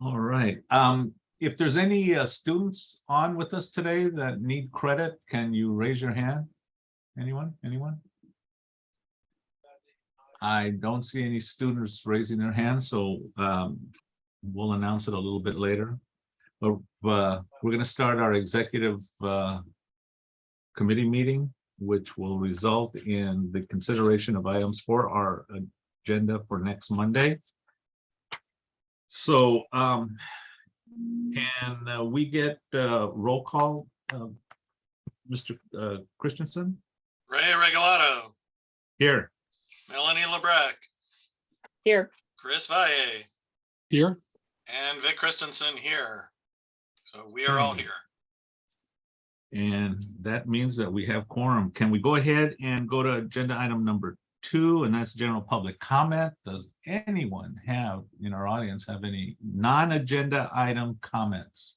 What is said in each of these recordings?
All right. If there's any students on with us today that need credit, can you raise your hand? Anyone? Anyone? I don't see any students raising their hands, so we'll announce it a little bit later. But we're going to start our executive committee meeting, which will result in the consideration of items for our agenda for next Monday. So can we get roll call, Mr. Christensen? Ray Regalado. Here. Melanie Lebrecq. Here. Chris Valle. Here. And Vic Christensen here. So we are all here. And that means that we have quorum. Can we go ahead and go to agenda item number 2, and that's general public comment? Does anyone have in our audience have any non-agenda item comments?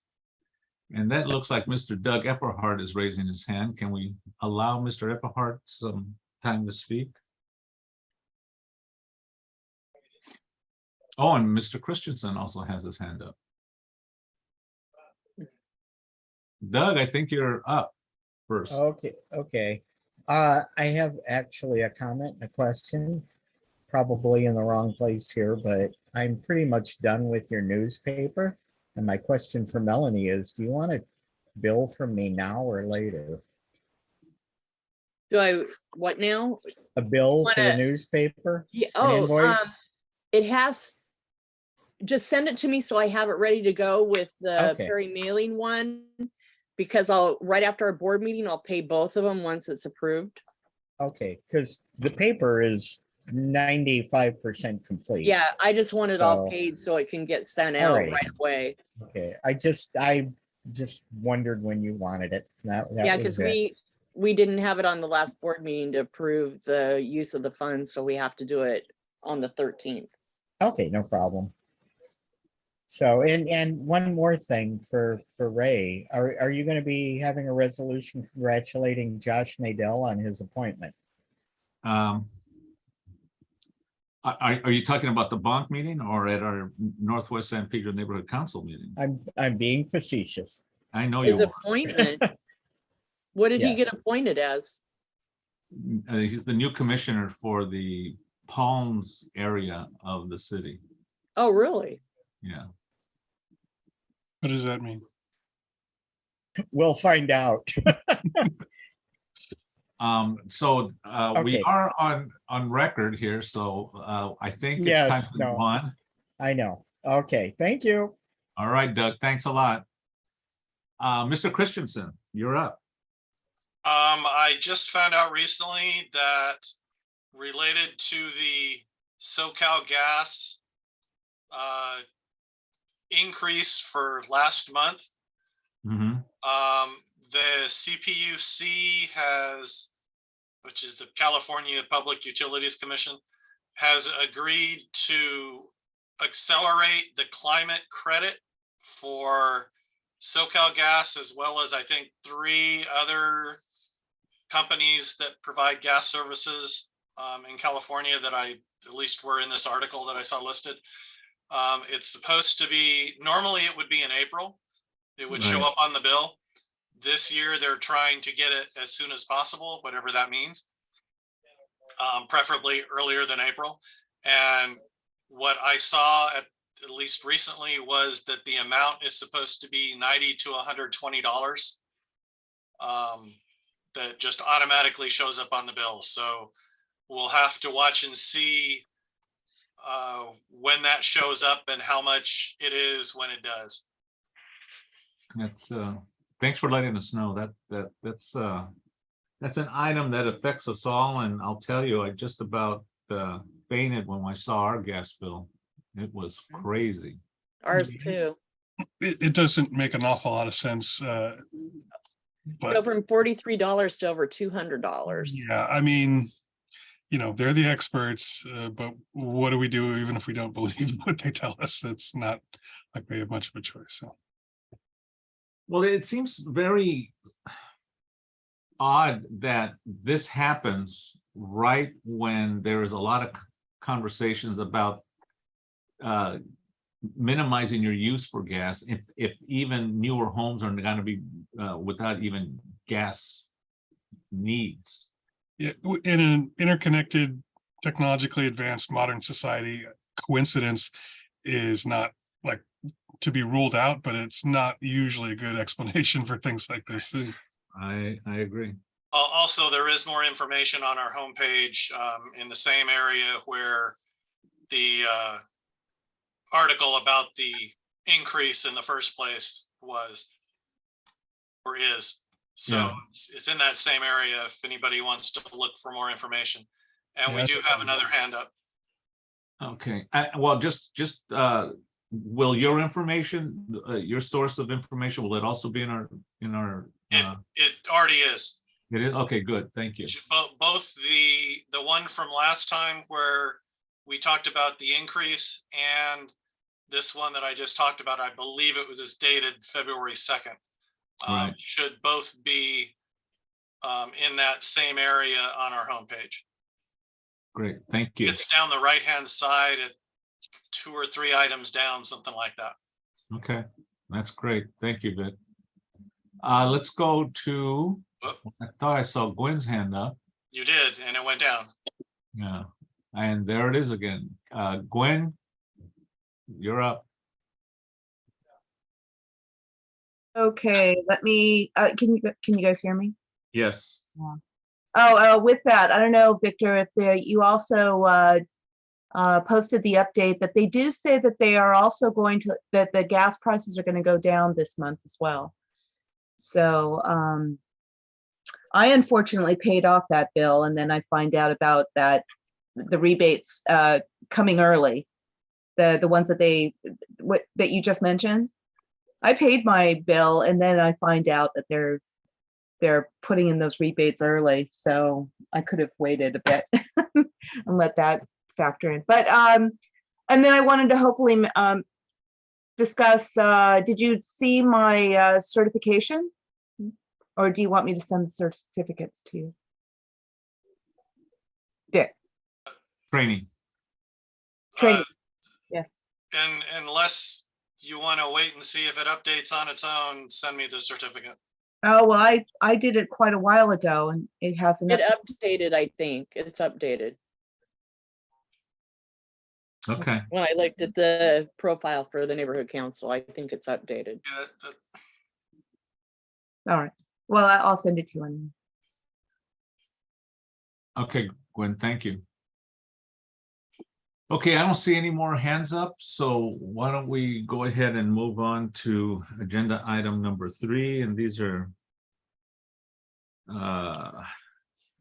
And that looks like Mr. Doug Epperhart is raising his hand. Can we allow Mr. Epperhart some time to speak? Oh, and Mr. Christensen also has his hand up. Doug, I think you're up first. Okay. I have actually a comment, a question, probably in the wrong place here, but I'm pretty much done with your newspaper. And my question for Melanie is, do you want a bill from me now or later? Do I, what now? A bill for the newspaper? Yeah, An invoice? it has, just send it to me so I have it ready to go with the Okay. Perry mailing one. Because right after our board meeting, I'll pay both of them once it's approved. Okay, because the paper is 95% complete. Yeah, I just want it all So- paid so it can get sent All out right. right away. Okay, I just wondered when you wanted it. That Yeah, was because it. we didn't have it on the last board meeting to approve the use of the funds, so we have to do it on the 13th. Okay, no problem. So, and one more thing for Ray, are you going to be having a resolution congratulating Josh Nadell on his appointment? Are you talking about the bonk meeting or at our Northwest San Pedro Neighborhood Council meeting? I'm being facetious. I know His you appointment. What did he get Yes. appointed as? are. He's the new commissioner for the Palms area of the city. Oh, really? Yeah. What does that mean? We'll find out. So we Okay. are on record here, so I think it's time Yes, to no. move on. I know. Okay, thank you. All right, Doug, thanks a lot. Mr. Christensen, you're up. I just found out recently that related to the SoCal gas increase for last month, Mhm. the CPUC has, which is the California Public Utilities Commission, has agreed to accelerate the climate credit for SoCal Gas, as well as I think 3 other companies that provide gas services in California that I at least were in this article that I saw listed. It's supposed to be, normally it would be in April. It would show Right. up on the bill. This year, they're trying to get it as soon as possible, whatever that means. Preferably earlier than April. And what I saw at least recently was that the amount is supposed to be $90 to $120. That just automatically shows up on the bill. So we'll have to watch and see when that shows up and how much it is when it does. That's thanks for letting us know. That's an item that affects us all, and I'll tell you, I just about fainted when I saw our gas bill. It was crazy. Ours too. It doesn't make an awful lot of sense. Go But from $43 to over $200. yeah, I mean, they're the experts, but what do we do even if we don't believe what they tell us? It's not like we have much of a choice. So Well, it seems very odd that this happens right when there is a lot of conversations about minimizing your use for gas if even newer homes are going to be without even gas needs. Yeah, in an interconnected, technologically advanced modern society, coincidence is not like to be ruled out, but it's not usually a good explanation for things like this. I agree. Also, there is more information on our homepage in the same area where the article about the increase in the first place was or is. So Yeah. it's in that same area if anybody wants to look for more information. And we Yeah, do have another hand up. Okay, well, just will your information, your source of information, will it also be in our It already is. it is? Okay, good, thank you. Both the one from last time where we talked about the increase and this one that I just talked about, I believe it was just dated February 2nd. Right. Should both be in that same area on our homepage. Great, thank you. It's down the right-hand side at 2 or 3 items down, something like that. Okay, that's great. Thank you, Vic. Let's go to, I thought I saw Gwen's hand up. You did, and it went down. Yeah, and there it is again. Gwen, you're up. Okay, let me, can you guys hear me? Yes. With that, I don't know, Victor, if you also posted the update that they do say that they are also going to, that the gas prices are going to go down this month as well. So I unfortunately paid off that bill, and then I find out about that, the rebates coming early, the ones that that you just mentioned. I paid my bill, and then I find out that they're putting in those rebates early, so I could have waited a bit and let that factor in. But and then I wanted to hopefully discuss. Did you see my certification, or do you want me to send the certificates to you, Dick? Training. Training. Yes. And unless you want to wait and see if it updates on its own, send me the certificate. Oh, well, I did it quite a while ago, and it hasn't. It updated, I think. It's updated. Okay, When I looked at the profile for the neighborhood council, I think it's updated. Yeah, All right. Well, I'll send it to you anyway. okay, Gwen, thank you. Okay, I don't see any more hands up, so why don't we go ahead and move on to agenda item number 3, and these are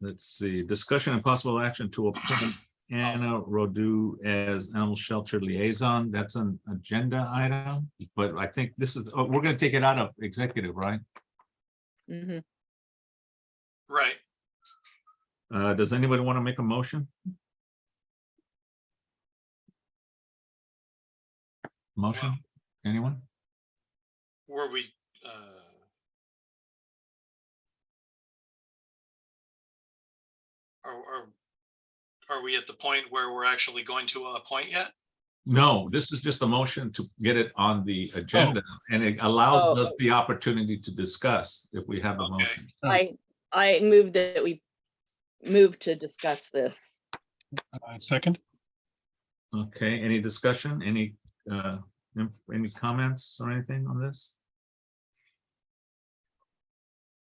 let's see, discussion and possible action to appoint Anna Rodu as animal shelter liaison. That's an agenda item, but I think this is, we're going to take it out of executive, right? Mm-hmm. right. Does anybody want to make a motion? Motion? Anyone? Were we are we at the point where we're actually going to appoint yet? No, this is just a motion to get it on the agenda, and it allows us the opportunity to discuss if we have a Okay. motion. I moved that we move to discuss this. Second. Okay, any discussion? Any comments or anything on this?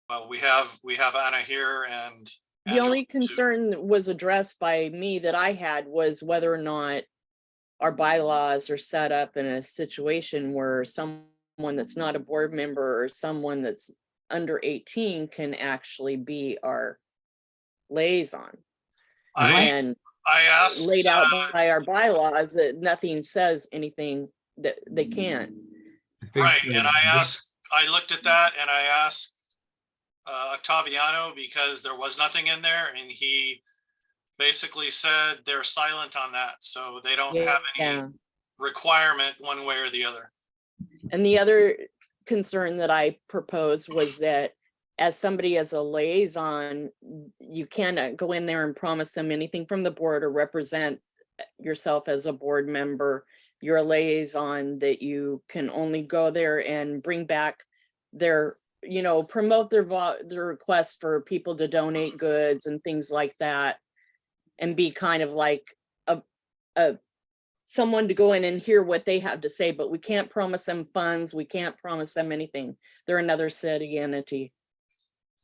Well, we have Anna here, and The only Angela, too. concern that was addressed by me that I had was whether or not our bylaws are set up in a situation where someone that's not a board member or someone that's under 18 can actually be our liaison. And I asked laid out by our bylaws that nothing says anything that they can't. right, and I looked at that and I asked Octaviano, because there was nothing in there, and he basically said they're silent on that, so they don't have any requirement one way or the other. And the other concern that I proposed was that as somebody as a liaison, you cannot go in there and promise them anything from the board or represent yourself as a board member. You're a liaison that you can only go there and bring back their, promote their request for people to donate goods and things like that. And be kind of like a someone to go in and hear what they have to say, but we can't promise them funds. We can't promise them anything. They're another city entity.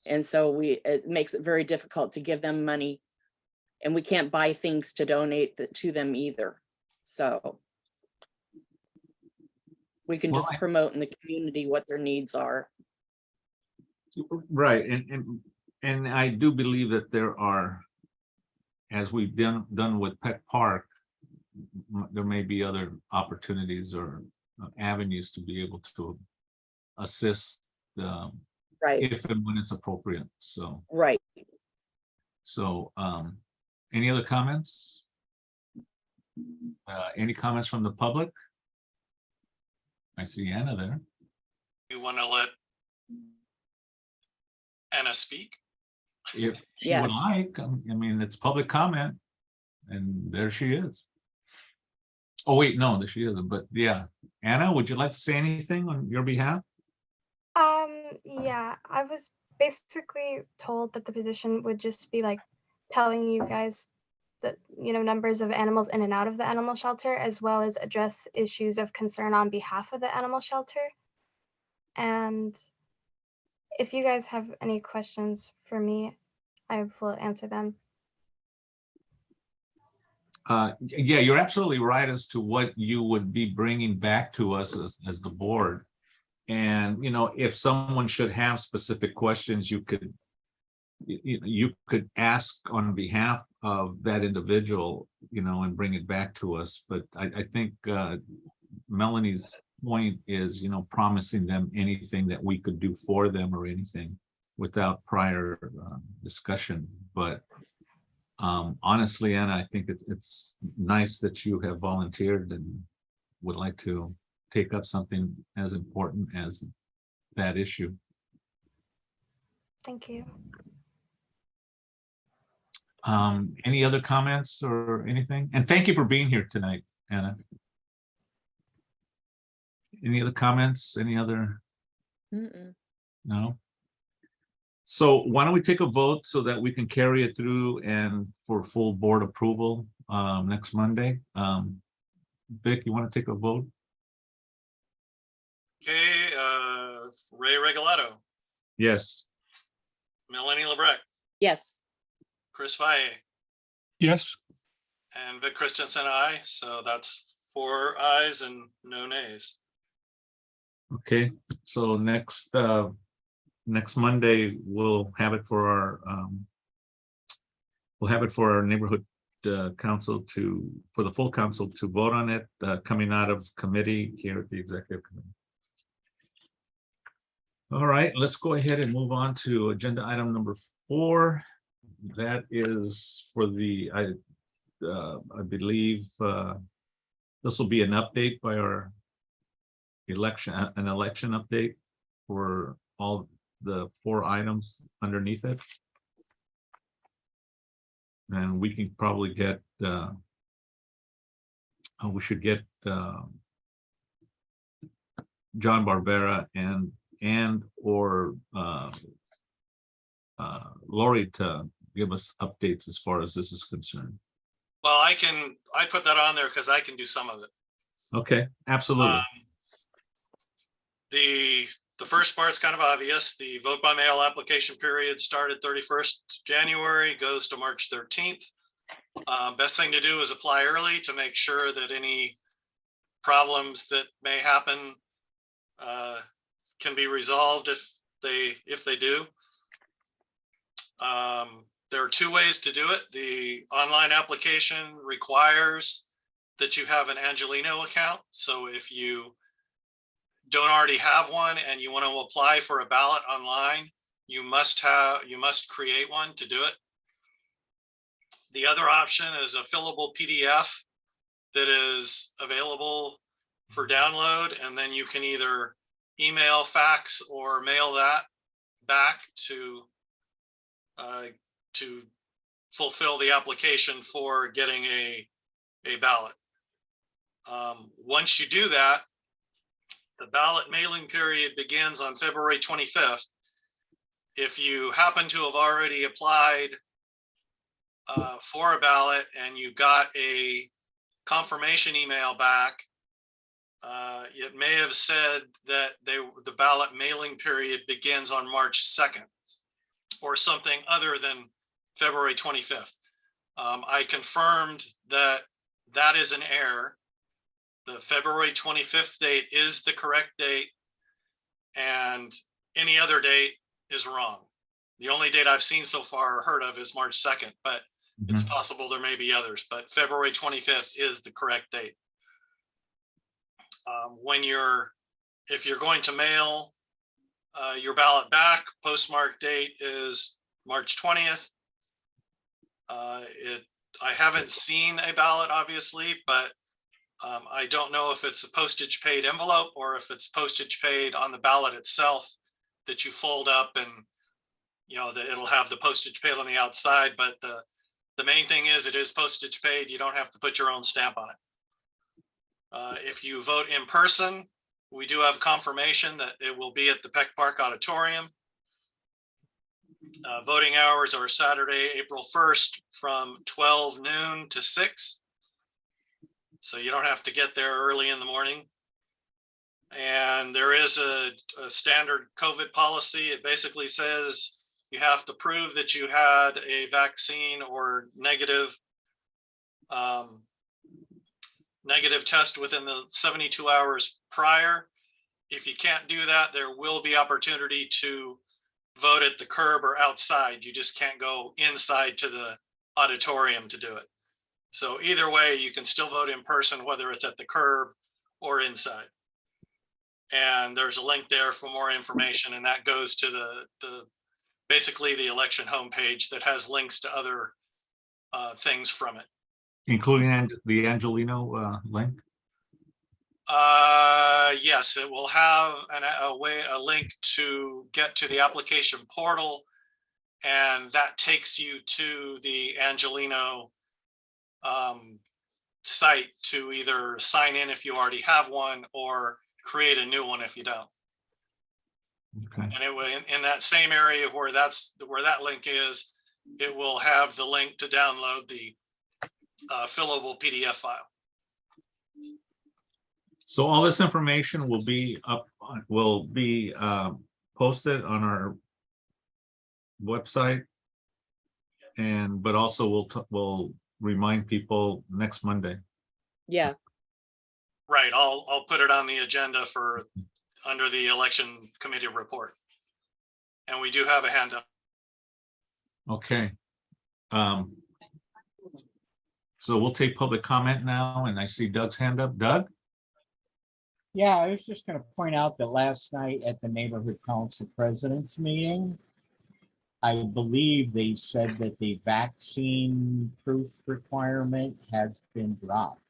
And so it makes it very difficult to give them money, and we can't buy things to donate to them either. So we can Well, just promote in the community what their needs are. Right, and I do believe that there are, as we've done with Pet Park, there may be other opportunities or avenues to be able to assist Right, if and when it's appropriate. So, right. any other comments? Any comments from the public? I see Anna there. You want to let Anna speak? If she Yeah. would like, I mean, it's public comment, and there she is. Oh, wait, no, there she isn't, but yeah. Anna, would you like to say anything on your behalf? Yeah, I was basically told that the position would just be like telling you guys the, numbers of animals in and out of the animal shelter, as well as address issues of concern on behalf of the animal shelter. And if you guys have any questions for me, I will answer them. Yeah, you're absolutely right as to what you would be bringing back to us as the board. And, if someone should have specific questions, you could ask on behalf of that individual, and bring it back to us. But I think Melanie's point is, promising them anything that we could do for them or anything without prior discussion. But honestly, Anna, I think it's nice that you have volunteered and would like to take up something as important as that issue. Thank you. Any other comments or anything? And thank you for being here tonight, Anna. Any other comments? Any other? No? So why don't we take a vote so that we can carry it through and for full board approval next Monday? Vic, you want to take a vote? Okay, Ray Regaletto, Yes. Melanie Lebrecq, Yes. Chris Valle, Yes, and Vic Christensen, aye. So that's 4 ayes and no nays. Okay, so next Monday, we'll have it for our neighborhood council for the full council to vote on it, coming out of committee here at the executive committee. All right, let's go ahead and move on to agenda item number 4. That is for I believe this will be an update by our election update for all the 4 items underneath it. And we can probably get, we should get John Barbera and or Lori to give us updates as far as this is concerned. Well, I put that on there because I can do some of it. Okay, absolutely. The first part's kind of obvious. The vote by mail application period started 31st January, goes to March 13th. Best thing to do is apply early to make sure that any problems that may happen can be resolved if they do. There are 2 ways to do it. The online application requires that you have an Angelino account. So if you don't already have one and you want to apply for a ballot online, you must create one to do it. The other option is a fillable PDF that is available for download, and then you can either email, fax, or mail that back to fulfill the application for getting a a ballot. Once you do that, the ballot mailing period begins on February 25th. If you happen to have already applied for a ballot and you got a confirmation email back, it may have said that the ballot mailing period begins on March 2nd or something other than February 25th. I confirmed that that is an error. The February 25th date is the correct date, and any other date is wrong. The only date I've seen so far or heard of is March 2nd, but it's possible there may be others, but February 25th is the correct date. If you're going to mail your ballot back, postmark date is March 20th. I haven't seen a ballot, obviously, but I don't know if it's a postage paid envelope or if it's postage paid on the ballot itself that you fold up, and that it'll have the postage paid on the outside. But the main thing is it is postage paid. You don't have to put your own stamp on it. If you vote in person, we do have confirmation that it will be at the Peck Park Auditorium. Voting hours are Saturday, April 1st from 12 noon to 6. So you don't have to get there early in the morning. And there is a standard COVID policy. It basically says you have to prove that you had a vaccine or negative test within the 72 hours prior. If you can't do that, there will be opportunity to vote at the curb or outside. You just can't go inside to the auditorium to do it. So either way, you can still vote in person, whether it's at the curb or inside. And there's a link there for more information, and that goes to basically the election homepage that has links to other things from it. Including the Angelino link? Yes, it will have a link to get to the application portal, and that takes you to the Angelino site to either sign in if you already have one or create a new one if you don't. Okay. And it will in that same area where that link is, it will have the link to download the fillable PDF file. So all this information will be posted on our website, but also we'll remind people next Monday. Yeah, Right, I'll put it on the agenda for under the election committee report. And we do have a handout. Okay. So we'll take public comment now, and I see Doug's hand up. Doug? Yeah, I was just going to point out that last night at the neighborhood council president's meeting, I believe they said that the vaccine proof requirement has been dropped.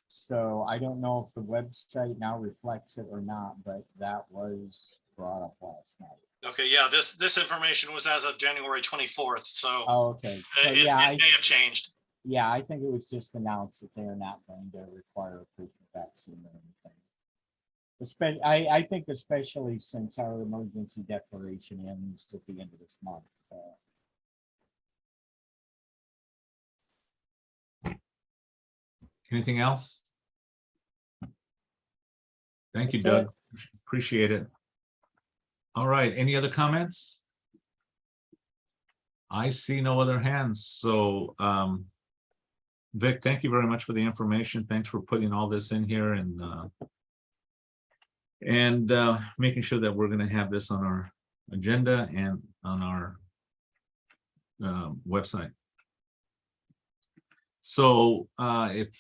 So I don't know if the website now reflects it or not, but that was brought up last night. Okay, yeah, this information was as of January 24th, so Oh, okay. So it yeah, may have changed. yeah, I think it was just announced that they are not going to require a proof of vaccine or anything. I think especially since our emergency declaration ends at the end of this month. Anything else? Thank you, That's Doug. Appreciate it. All right, any other comments? I see no other hands, so Vic, thank you very much for the information. Thanks for putting all this in here and making sure that we're going to have this on our agenda and on our website. So if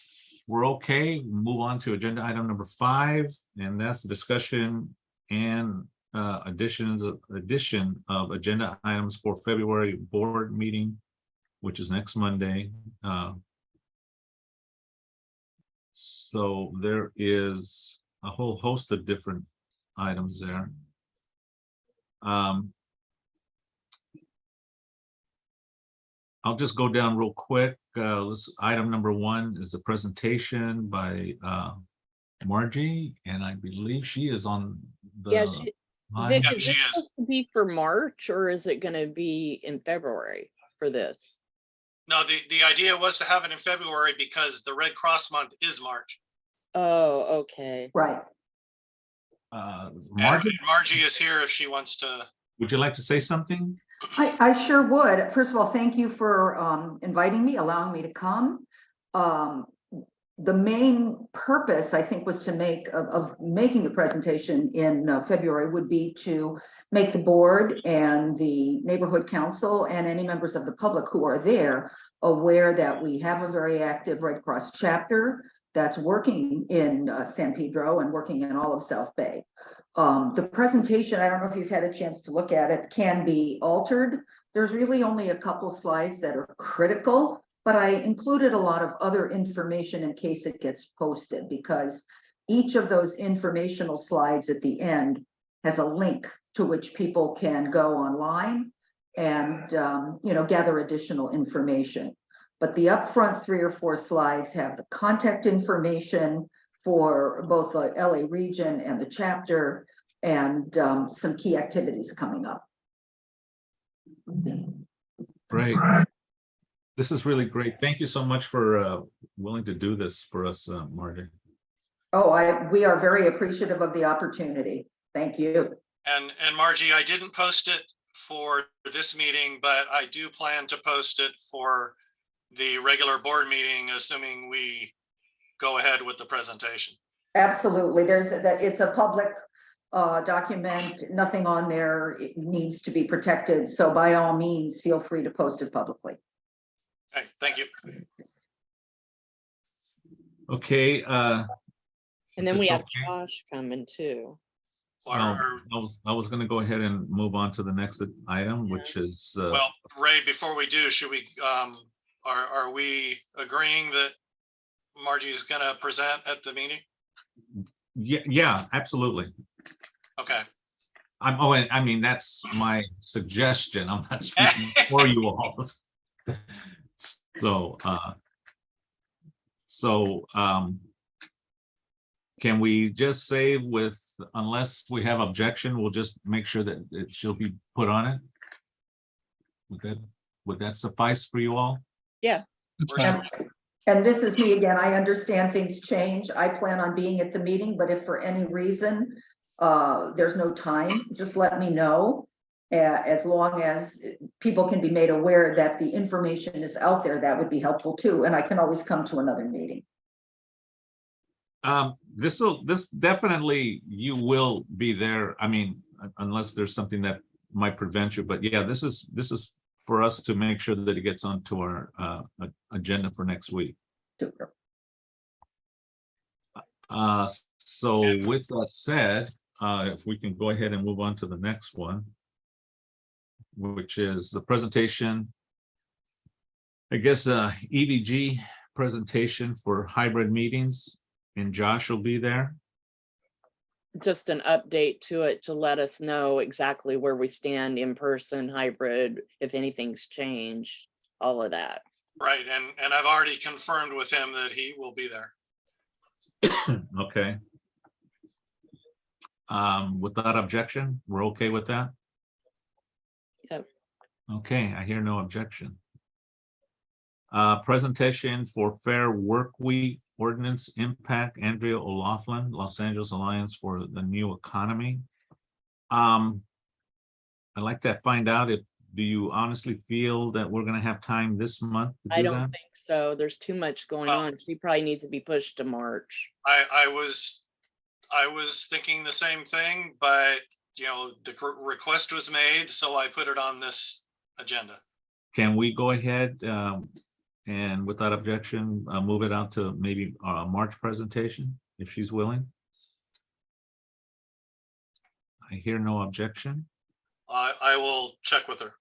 we're okay, move on to agenda item number 5, and that's the discussion and addition of agenda items for February board meeting, which is next Monday. So there is a whole host of different items there. I'll just go down real quick. Item number 1 is a presentation by Margie, and I believe she is on Yeah, the line. Vic, Yeah, is she this is. supposed to be for March or is it gonna be in February for this? No, the idea was to have it in February because the Red Cross month is March. Oh, okay. Right. And Margie, Margie is here if she wants to. would you like to say something? I sure would. First of all, thank you for inviting me, allowing me to come. The main purpose, I think, was to of making the presentation in February would be to make the board and the neighborhood council and any members of the public who are there aware that we have a very active Red Cross chapter that's working in San Pedro and working in all of South Bay. The presentation, I don't know if you've had a chance to look at it, can be altered. There's really only a couple slides that are critical, but I included a lot of other information in case it gets posted, because each of those informational slides at the end has a link to which people can go online and gather additional information. But the upfront 3 or 4 slides have the contact information for both the LA region and the chapter, and some key activities coming up. Great. This is really great. Thank you so much for willing to do this for us, Margie. Oh, we are very appreciative of the opportunity. Thank you. And Margie, I didn't post it for this meeting, but I do plan to post it for the regular board meeting, assuming we go ahead with the presentation. Absolutely. It's a public document. Nothing on there needs to be protected. So by all means, feel free to post it publicly. Okay, thank you. Okay. And then If we it's have okay. Josh coming too. I was going to go ahead and move on to the next item, which is Well, Ray, before we do, should we, are we agreeing that Margie is gonna present at the meeting? yeah, absolutely. Okay, I mean, that's my suggestion. I'm not speaking for you all. So, can we just say unless we have objection, we'll just make sure that she'll be put on it? Would that suffice for you all? It's We're fine. And this is me again. I understand things change. I plan on being at the meeting, but if for any reason there's no time, just let me know. As long as people can be made aware that the information is out there, that would be helpful too. And I can always come to another meeting. This definitely, you will be there. I mean, unless there's something that might prevent you, but yeah, this is for us to make sure that it gets onto our agenda for next week. Super. So with that said, if we can go ahead and move on to the next one, which is the presentation, I guess, EVG presentation for hybrid meetings, and Josh will be there. Just an update to it to let us know exactly where we stand in person, hybrid, if anything's changed, all of that. right, and I've already confirmed with him that he will be there. Okay. Without objection, we're okay with that? Yep. Okay, I hear no objection. Presentation for Fair Work Week Ordinance Impact, Andrea O'Loughlin, Los Angeles Alliance for the New Economy. I'd like to find out do you honestly feel that we're gonna have time this month to do I don't that? think so. There's too much going Well- on. She probably needs to be pushed to March. I was thinking the same thing, but the request was made, so I put it on this agenda. Can we go ahead and without objection, move it out to maybe a March presentation, if she's willing? I hear no objection. I will check with her.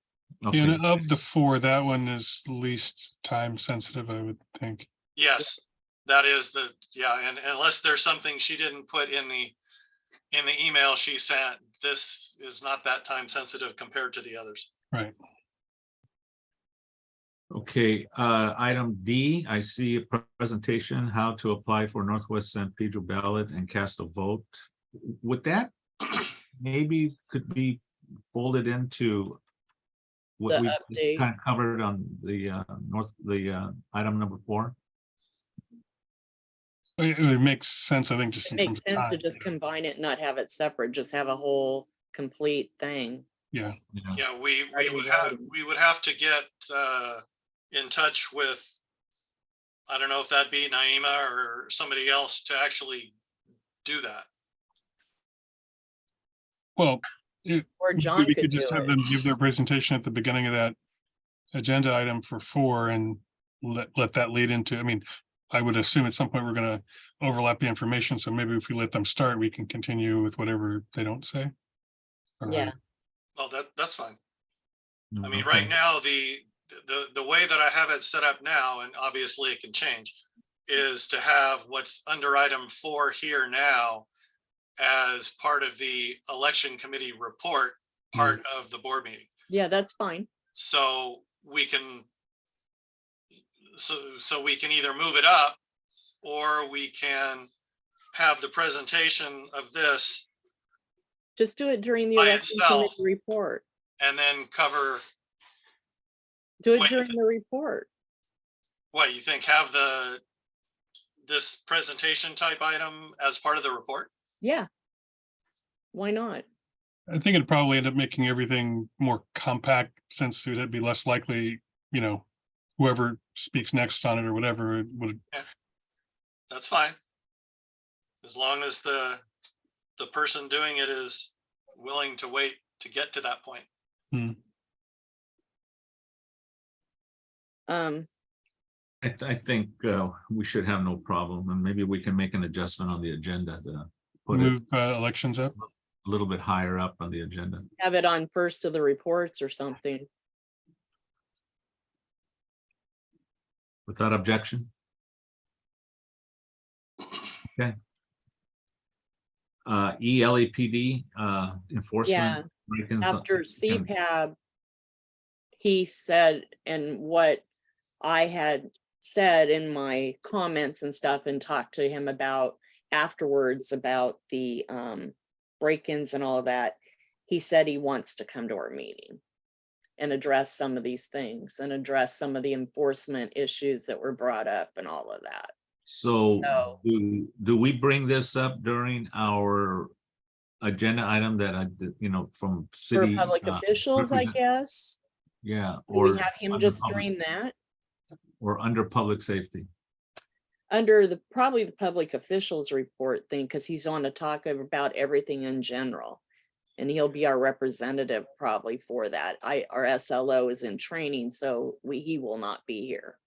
Okay, And of the 4, that one is least time sensitive, I would think. Yes, that is and unless there's something she didn't put in the email she sent, this is not that time sensitive compared to the others. Right. Okay, item D, I see a presentation, how to apply for Northwest San Pedro ballot and cast a vote. Would that maybe could be folded into what The we update. kind of covered on the item number 4? It makes sense, I think, just It in terms makes of sense to time. just combine it, and not have it separate, just have a whole complete thing. Yeah, Yeah, we Starting would have, voting. we would have to get in touch with, I don't know if that'd be Naima or somebody else to actually do that. well, it, Or John we could could do just have it. them give their presentation at the beginning of that agenda item for 4 and let that lead into, I mean, I would assume at some point we're gonna overlap the information, so maybe if we let them start, we can continue with whatever they don't say. Or- Yeah. Well, that's fine. I mean, Okay. right now, the way that I have it set up now, and obviously it can change, is to have what's under item 4 here now as part of the election committee report, part of the board meeting. Yeah, that's fine. So we can, so we can either move it up, or we can have the presentation of this Just do it during the By election itself. committee report. and then cover, Do it Wait. during the report. what you think, have this presentation type item as part of the report? Yeah. Why not? I think it'd probably end up making everything more compact, since it'd be less likely, whoever speaks next on it or whatever it would. That's fine. As long as the person doing it is willing to wait to get to that point. I think we should have no problem, and maybe we can make an adjustment on the agenda to put it Move elections up. a little bit higher up on the agenda. Have it on first of the reports or something. Without objection? Okay. ELAPD enforcement. break-ins, After can- CPAB, he said, and what I had said in my comments and stuff, and talked to him about afterwards about the break-ins and all of that, he said he wants to come to our meeting and address some of these things and address some of the enforcement issues that were brought up and all of that. So No. do we bring this up during our agenda item that I did, from For city? public officials, I represent- guess. Yeah, Do we or have him under just public- during that? or under public safety. Under probably the public officials report thing, because he's on to talk about everything in general. And he'll be our representative probably for that. Our SLO is in training, so he will not be here.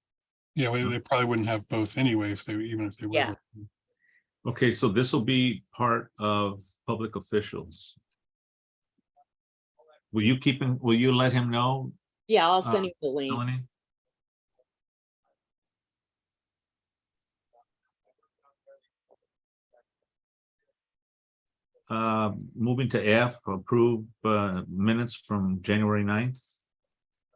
Yeah, they probably wouldn't have both anyway, even if they were. Yeah. Okay, so this will be part of public officials. Will you let him know, Yeah, I'll send you the link. Melanie? Moving to F, approve minutes from January 9th.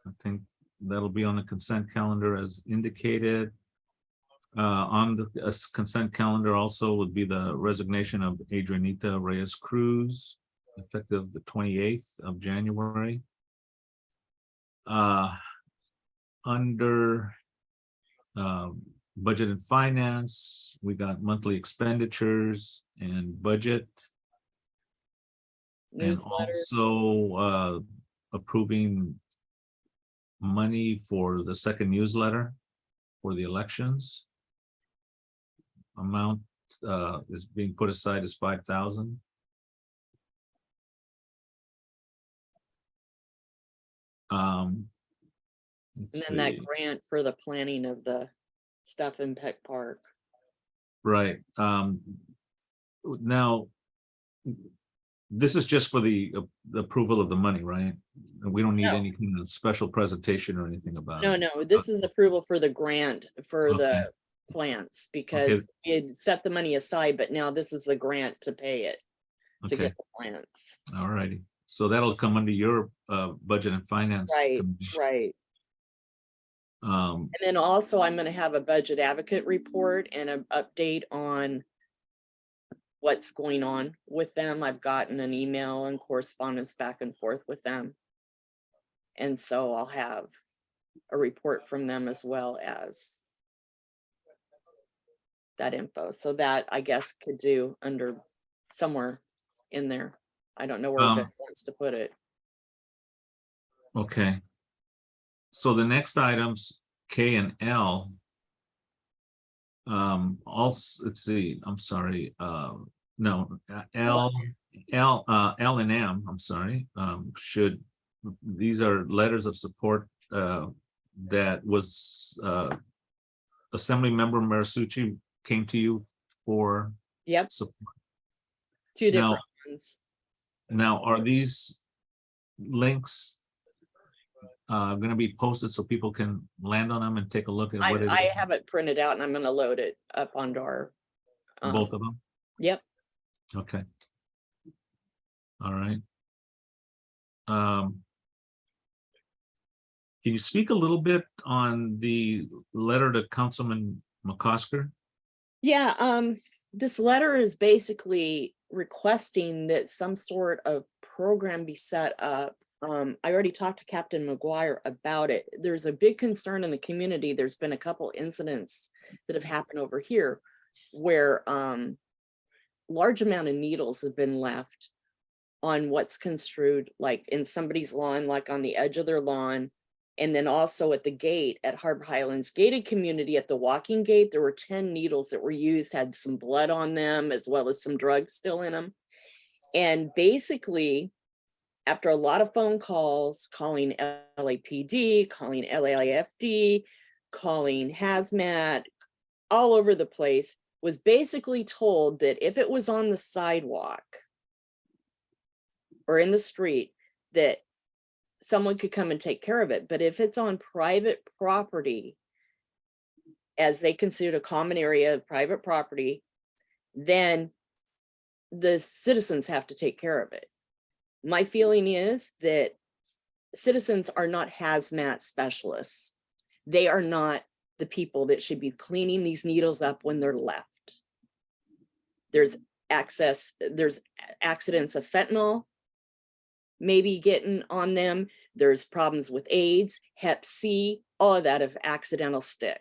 I think that'll be on the consent calendar as indicated. On the consent calendar also would be the resignation of Adrianita Reyes Cruz, effective the 28th of January. Under budget and finance, we got monthly expenditures and budget. And Newsletter. also approving money for the second newsletter for the elections. Amount is being put aside as 5,000. And Let's then that see. grant for the planning of the stuff in Peck Park. Right. Now, this is just for the approval of the money, right? And we don't need No. any kind of special presentation or anything about No, it. no, this is approval for the grant for Okay. the plants, because it set the money aside, but now this is the grant to pay it, to Okay, get the plants. all righty. So that'll come under your budget and finance. Right, committee. right. And then also I'm gonna have a budget advocate report and an update on what's going on with them. I've gotten an email and correspondence back and forth with them. And so I'll have a report from them as well as that info. So that I guess could do under somewhere in there. I don't know where Vic wants to put it. Okay. So the next items, K and L. Also, let's see, I'm sorry, no, L and M, I'm sorry, these are letters of support, that was, Assembly Member Marisucci came to you for Yep, support. two Now- different ones. Now, are these links going to be posted so people can land on them and take a look at what it I is? have it printed out and I'm gonna load it up onto our. Both of them? Yep. Okay. All right. Can you speak a little bit on the letter to Councilman McCosker? Yeah, this letter is basically requesting that some sort of program be set up. I already talked to Captain McGuire about it. There's a big concern in the community. There's been a couple incidents that have happened over here where large amount of needles have been left on what's construed like in somebody's lawn, like on the edge of their lawn. And then also at the gate at Harbor Highlands gated community at the walking gate, there were 10 needles that were used, had some blood on them, as well as some drugs still in them. And basically, after a lot of phone calls, calling LAPD, calling LAIFD, calling hazmat, all over the place, was basically told that if it was on the sidewalk or in the street, that someone could come and take care of it. But if it's on private property, as they consider a common area of private property, then the citizens have to take care of it. My feeling is that citizens are not hazmat specialists. They are not the people that should be cleaning these needles up when they're left. There's accidents of fentanyl maybe getting on them. There's problems with AIDS, Hep C, all of that of accidental stick.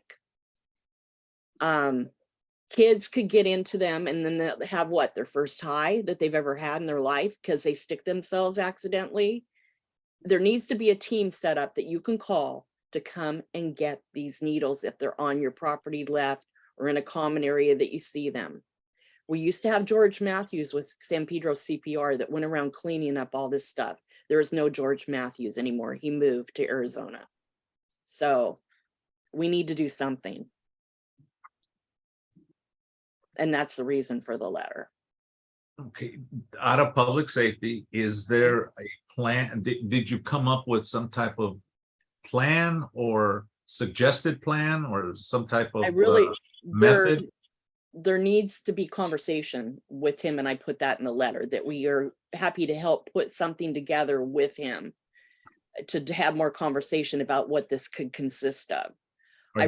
Kids could get into them and then they'll have what, their first high that they've ever had in their life because they stick themselves accidentally. There needs to be a team set up that you can call to come and get these needles if they're on your property left or in a common area that you see them. We used to have George Matthews with San Pedro CPR that went around cleaning up all this stuff. There is no George Matthews anymore. He moved to Arizona. So we need to do something. And that's the reason for the letter. Okay, out of public safety, is there a plan? Did you come up with some type of plan or suggested plan or some type of I really, method? there needs to be conversation with him, and I put that in the letter that we are happy to help put something together with him to have more conversation about what this could consist of. Are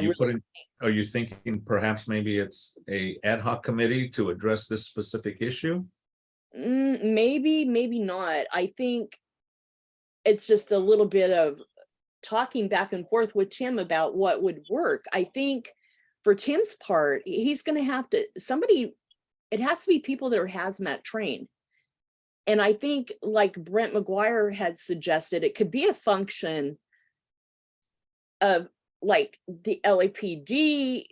you thinking perhaps maybe it's a ad hoc committee to address this specific issue? Maybe, maybe not. I think it's just a little bit of talking back and forth with Tim about what would work. I think for Tim's part, he's going to have to, it has to be people that are hazmat trained. And I think like Brent McGuire had suggested, it could be a function of like the LAPD,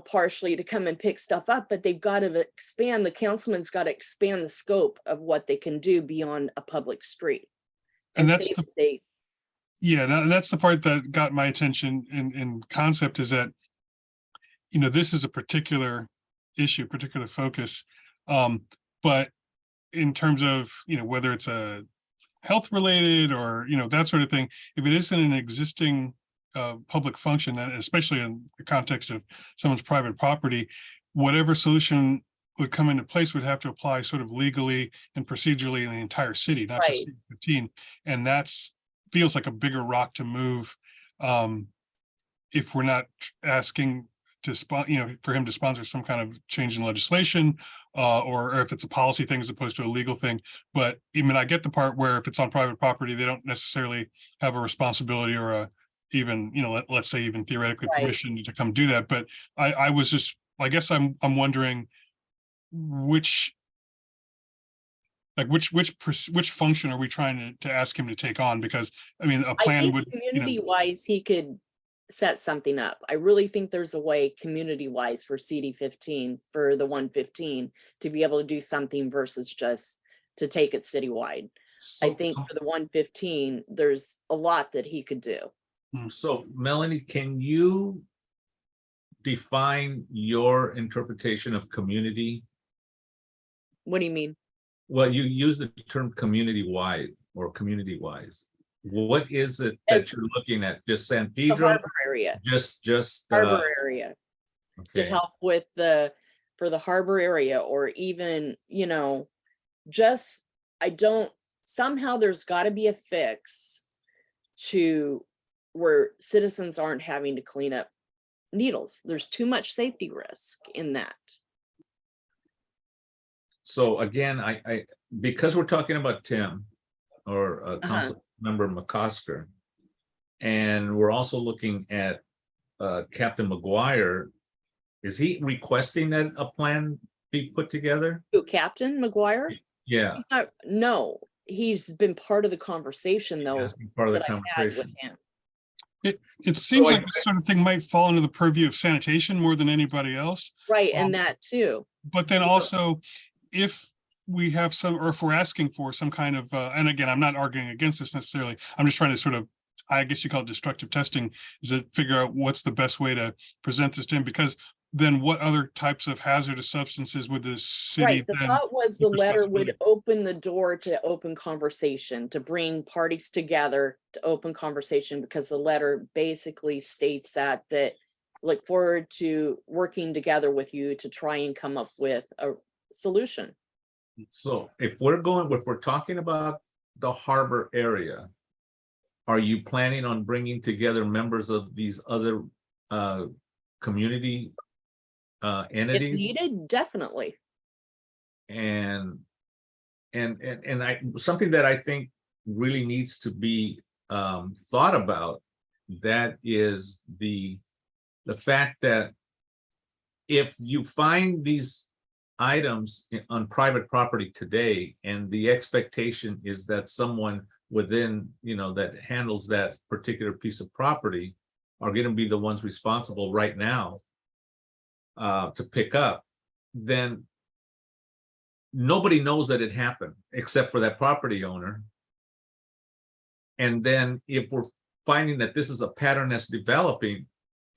partially to come and pick stuff up, but they've got to expand, the councilman's got to expand the scope of what they can do beyond a public street. And that's that's the part that got my attention in concept, is that, this is a particular issue, particular focus. But in terms of, whether it's a health related or, that sort of thing, if it isn't an existing public function, and especially in the context of someone's private property, whatever solution would come into place would have to apply sort of legally and procedurally in the entire city, not just 15. And that's feels like a bigger rock to move if we're not asking to for him to sponsor some kind of change in legislation, or if it's a policy thing as opposed to a legal thing. But I mean, I get the part where if it's on private property, they don't necessarily have a responsibility or a even, let's say even theoretically Right. permission to come do that. But I was just, I guess I'm wondering which function are we trying to ask him to take on? Because I mean, a I plan think would, community wise, he could set something up. I really think there's a way community wise for CD15 for the 115 to be able to do something versus just to take it citywide. I think for the 115, there's a lot that he could do. So Melanie, can you define your interpretation of community? What do you mean? Well, you use the term community-wide or community-wise. What is it that As you're looking at? Just San the Pedro? harbor area, Just harbor area to okay. help with for the harbor area, or even, just, somehow there's got to be a fix to where citizens aren't having to clean up needles. There's too much safety risk in that. So again, I because we're talking about Tim or Council Member McCosker, and we're also looking at Captain McGuire, is he requesting that a plan be put together? Who, Captain McGuire? Yeah, No, he's been part of the conversation though, yeah, part of the that I've had with conversation. him. it seems like this sort of thing might fall under the purview of sanitation more than anybody else. Right, and that too. But then also, if we have some, or if we're asking for some kind of, and again, I'm not arguing against this necessarily, I'm just trying to sort of, I guess you call it destructive testing, is to figure out what's the best way to present this to him, because then what other types of hazardous substances would the city Right, the then thought was the take letter would responsibility? open the door to open conversation, to bring parties together to open conversation, because the letter basically states that look forward to working together with you to try and come up with a solution. So if we're talking about the harbor area, are you planning on bringing together members of these other community If entities? needed, definitely. And something that I think really needs to be thought about, that is the fact that if you find these items on private property today, and the expectation is that someone within, that handles that particular piece of property are going to be the ones responsible right now to pick up, then nobody knows that it happened except for that property owner. And then if we're finding that this is a pattern that's developing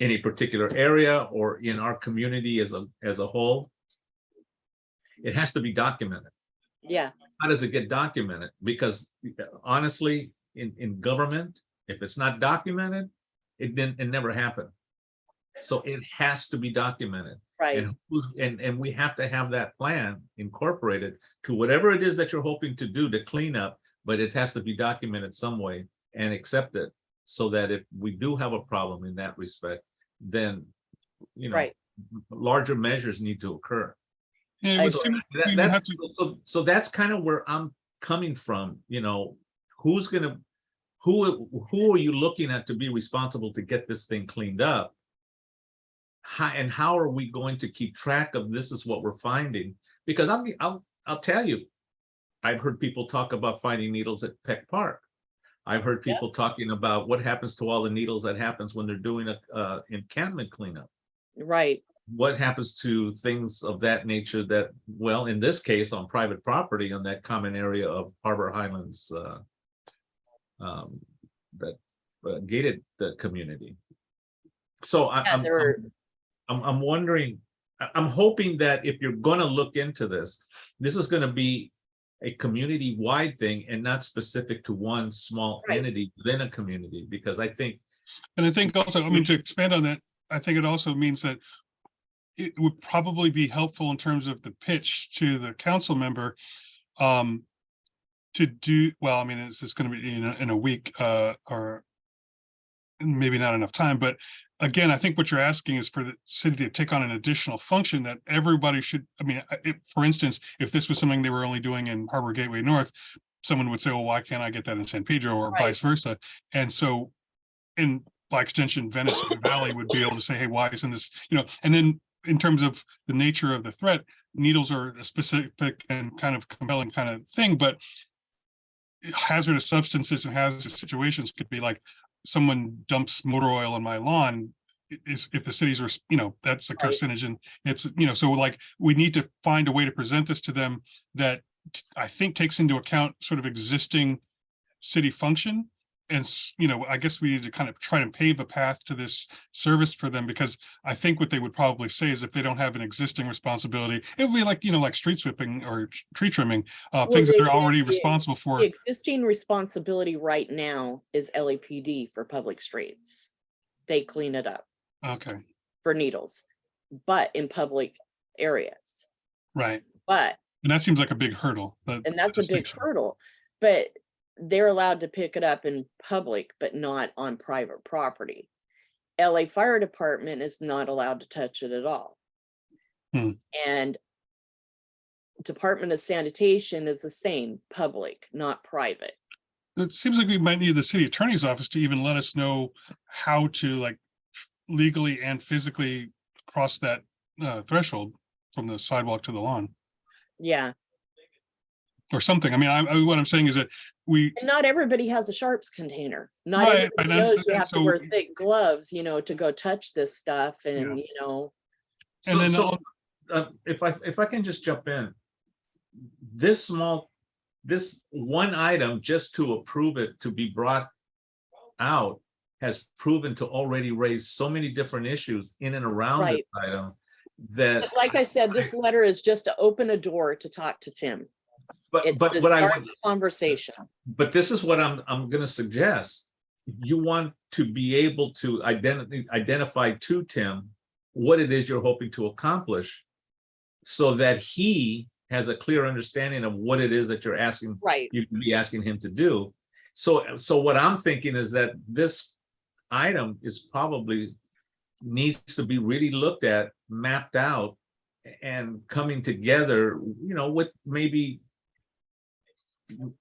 in a particular area or in our community as a whole, it has to be documented. Yeah, How does it get documented? Because honestly, in government, if it's not documented, it never happened. So it has to be documented. right. And we have to have that plan incorporated to whatever it is that you're hoping to do to clean up, but it has to be documented some way and accepted, so that if we do have a problem in that respect, then, Right. larger measures need to occur. Yeah, it I would agree. seem we would have to, So that's kind of where I'm coming from, who are you looking at to be responsible to get this thing cleaned up? How are we going to keep track of this is what we're finding? Because I'll tell you, I've heard people talk about finding needles at Peck Park. I've heard people talking about what happens to all the needles that happens when they're doing a encampment cleanup. Right. What happens to things of that nature that, well, in this case, on private property on that common area of Harbor Highlands, that gated the community. So I'm wondering, I'm hoping that if you're going to look into this, this is going to be a community-wide thing and not specific to one small Right. entity within a community, because I think. and I think also, I mean, to expand on that, I think it also means that it would probably be helpful in terms of the pitch to the council member to do, well, I mean, it's going to be in a week or maybe not enough time, but again, I think what you're asking is for the city to take on an additional function that everybody should, I mean, for instance, if this was something they were only doing in Harbor Gateway North, someone would say, well, why can't I get that in San Pedro, or Right. vice versa? And so, by extension, Venice Valley would be able to say, hey, why isn't this, and then in terms of the nature of the threat, needles are a specific and kind of compelling kind of thing, but hazardous substances and hazardous situations could be like someone dumps motor oil on my lawn. Is if the cities are, that's a Right. carcinogen. It's, so like we need to find a way to present this to them that I think takes into account sort of existing city function. And, I guess we need to kind of try to pave a path to this service for them, because I think what they would probably say is if they don't have an existing responsibility, it would be like, like street sweeping or tree trimming, things that they're already responsible The for. existing responsibility right now is LAPD for public streets. They clean it up Okay, for needles, but in public areas. right. But, And that seems like a big hurdle. and that's a big distinction. hurdle, but they're allowed to pick it up in public, but not on private property. LA Fire Department is not allowed to touch it at all. And Department of Sanitation is the same, public, not private. It seems like we might need the city attorney's office to even let us know how to like legally and physically cross that threshold from the sidewalk to the lawn Yeah. or something. I mean, what I'm saying is that we, And not everybody has a sharps container. Not Right, everybody and knows you and have to so- wear thick gloves, to go touch this stuff and, and then If I can just jump in, this one item, just to approve it to be brought out, has proven to already raise so many different issues in and around this Right. item that. But like I said, this letter is just to open a door to talk to Tim. It's But to what I start would, the conversation. but this is what I'm gonna suggest. You want to be able to identify to Tim what it is you're hoping to accomplish, so that he has a clear understanding of what it is that you're asking, Right. you can be asking him to do. So what I'm thinking is that this item is probably needs to be really looked at, mapped out, and coming together, with maybe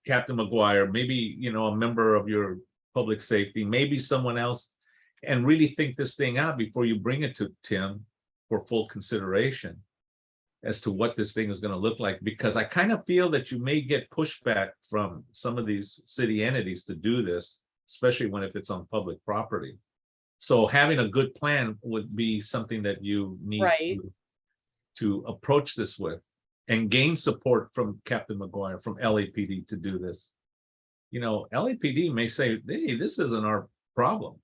Captain McGuire, maybe, a member of your public safety, maybe someone else, and really think this thing out before you bring it to Tim for full consideration as to what this thing is going to look like, because I kind of feel that you may get pushback from some of these city entities to do this, especially if it's on public property. So having a good plan would be something that you need Right. to approach this with, and gain support from Captain McGuire, from LAPD to do this. LAPD may say, hey, this isn't our problem.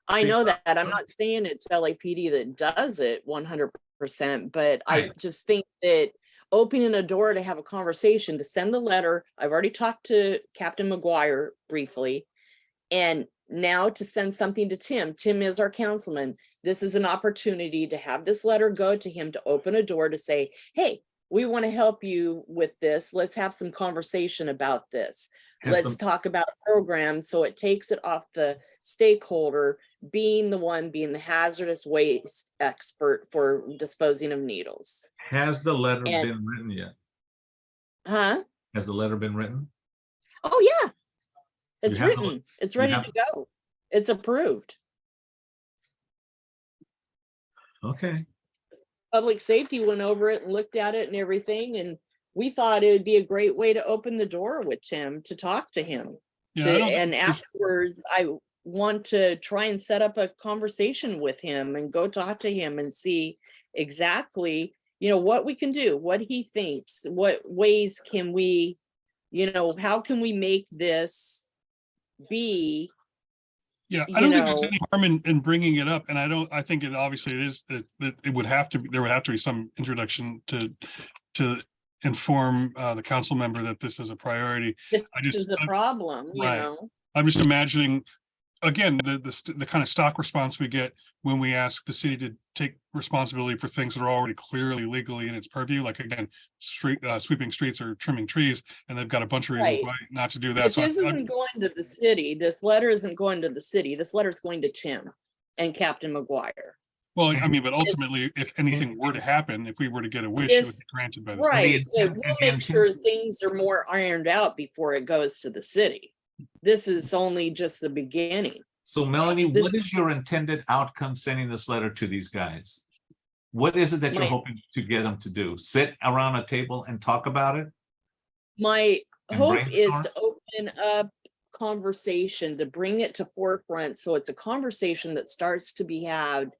I know that. I'm not saying it's LAPD that does it 100%, but I Right. just think that opening a door to have a conversation, to send the letter, I've already talked to Captain McGuire briefly, and now to send something to Tim. Tim is our councilman. This is an opportunity to have this letter go to him, to open a door to say, hey, we want to help you with this. Let's have some conversation about this. Have Let's them- talk about programs, so it takes it off the stakeholder being the hazardous waste expert for disposing of needles. Has the letter And- been written yet? Huh? Has the letter been written? Oh, yeah. It's have the- written. It's you ready have- to go. It's approved. Okay. Public safety went over it and looked at it and everything, and we thought it would be a great way to open the door with Tim, to talk to him. yeah, I don't think And this- afterwards, I want to try and set up a conversation with him and go talk to him and see exactly, what we can do, what he thinks, what ways can we, how can we make this be, Yeah, you I don't think there's know- any harm in bringing it up, and I think it obviously it is that it would have to be, there would have to be some introduction to inform the council member that this is a priority. this I just- is a problem, right. I'm just imagining, again, the kind of stock response we get when we ask the city to take responsibility for things that are already clearly legally in its purview, like again, sweeping streets or trimming trees, and they've got a bunch of reasons Right. why not to do that. But So this I'm- isn't going to the city. This letter isn't going to the city. This letter is going to Tim. and Captain McGuire. Well, I mean, but ultimately, if anything were to happen, if we were to get a wish, it would be granted by the state. Right, but intent- we'll the make intent- sure things are more ironed out before it goes to the city. This is only just the beginning. So Melanie, This- what is your intended outcome sending this letter to these guys? What is it that you're My- hoping to get them to do? Sit around a table and talk about it? My And hope is brainstorm? to open up conversation, to bring it to forefront, so it's a conversation that starts to be had,